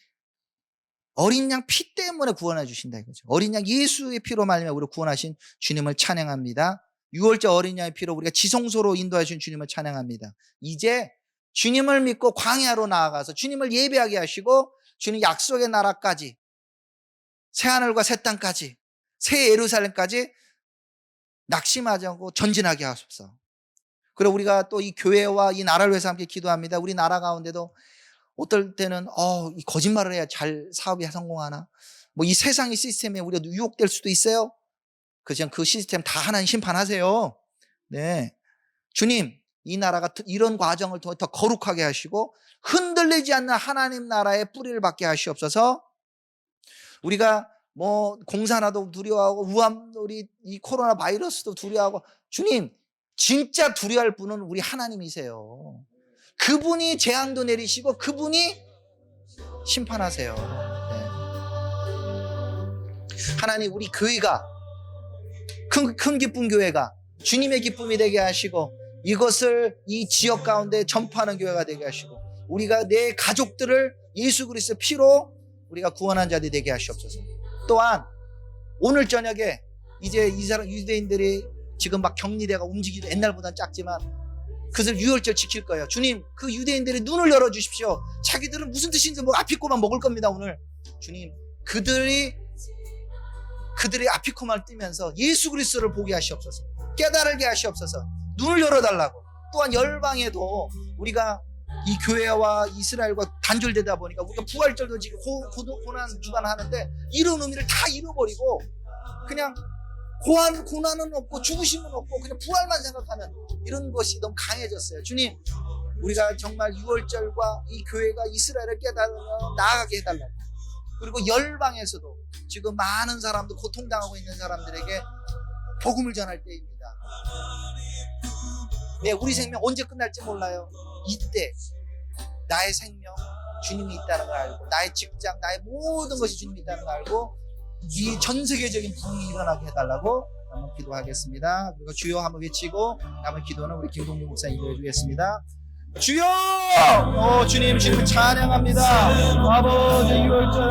어린 양 피 때문에 구원해 주신다 이거죠. 어린 양 예수의 피로 말미암아 우리를 구원하신 주님을 찬양합니다. 유월절 어린 양의 피로 우리가 지성소로 인도하신 주님을 찬양합니다. 이제 주님을 믿고 광야로 나아가서 주님을 예배하게 하시고 주님 약속의 나라까지, 새하늘과 새 땅까지, 새 예루살렘까지 낙심하지 않고 전진하게 하소서. 그리고 우리가 또 이 교회와 이 나라를 위해서 함께 기도합니다. 우리 나라 가운데도 어떨 때는 이 거짓말을 해야 잘 사업이 성공하나, 뭐 이 세상의 시스템에 우리가 유혹될 수도 있어요. 그냥 그 시스템 다 하나님 심판하세요. 네, 주님 이 나라가 이런 과정을 통해 더 거룩하게 하시고 흔들리지 않는 하나님 나라의 뿌리를 받게 하시옵소서. 우리가 뭐 공산화도 두려워하고 우리 이 코로나 바이러스도 두려워하고, 주님 진짜 두려워할 분은 우리 하나님이세요. 그분이 재앙도 내리시고 그분이 심판하세요. 네. 하나님 우리 교회가 큰 기쁨 교회가 주님의 기쁨이 되게 하시고 이것을 이 지역 가운데 전파하는 교회가 되게 하시고 우리가 내 가족들을 예수 그리스도의 피로 우리가 구원한 자들이 되게 하시옵소서. 또한 오늘 저녁에 이제 이 사람 유대인들이 지금 막 격리대가 움직이도 옛날보다는 작지만 그것을 유월절 지킬 거예요. 주님 그 유대인들의 눈을 열어주십시오. 자기들은 무슨 뜻인지 뭐 아피코만 먹을 겁니다. 오늘 주님 그들이 아피코만을 띠면서 예수 그리스도를 보게 하시옵소서. 깨달게 하시옵소서. 눈을 열어달라고. 또한 열방에도 우리가 이 교회와 이스라엘과 단절되다 보니까 우리가 부활절도 지금 고난 주간하는데 이런 의미를 다 잃어버리고 그냥 고난은 없고 죽으심은 없고 그냥 부활만 생각하는 이런 것이 너무 강해졌어요. 주님 우리가 정말 유월절과 이 교회가 이스라엘을 깨달으며 나아가게 해달라고. 그리고 열방에서도 지금 많은 사람들 고통당하고 있는 사람들에게 복음을 전할 때입니다. 네, 우리 생명 언제 끝날지 몰라요. 이때 나의 생명 주님이 있다는 걸 알고 나의 직장 나의 모든 것이 주님이 있다는 걸 알고 이 전 세계적인 부흥이 일어나게 해달라고 한번 기도하겠습니다. 그리고 주여 한번 외치고 남은 기도는 우리 김동규 목사님 해주겠습니다. 주여! 주님 찬양합니다. 아버지 유월절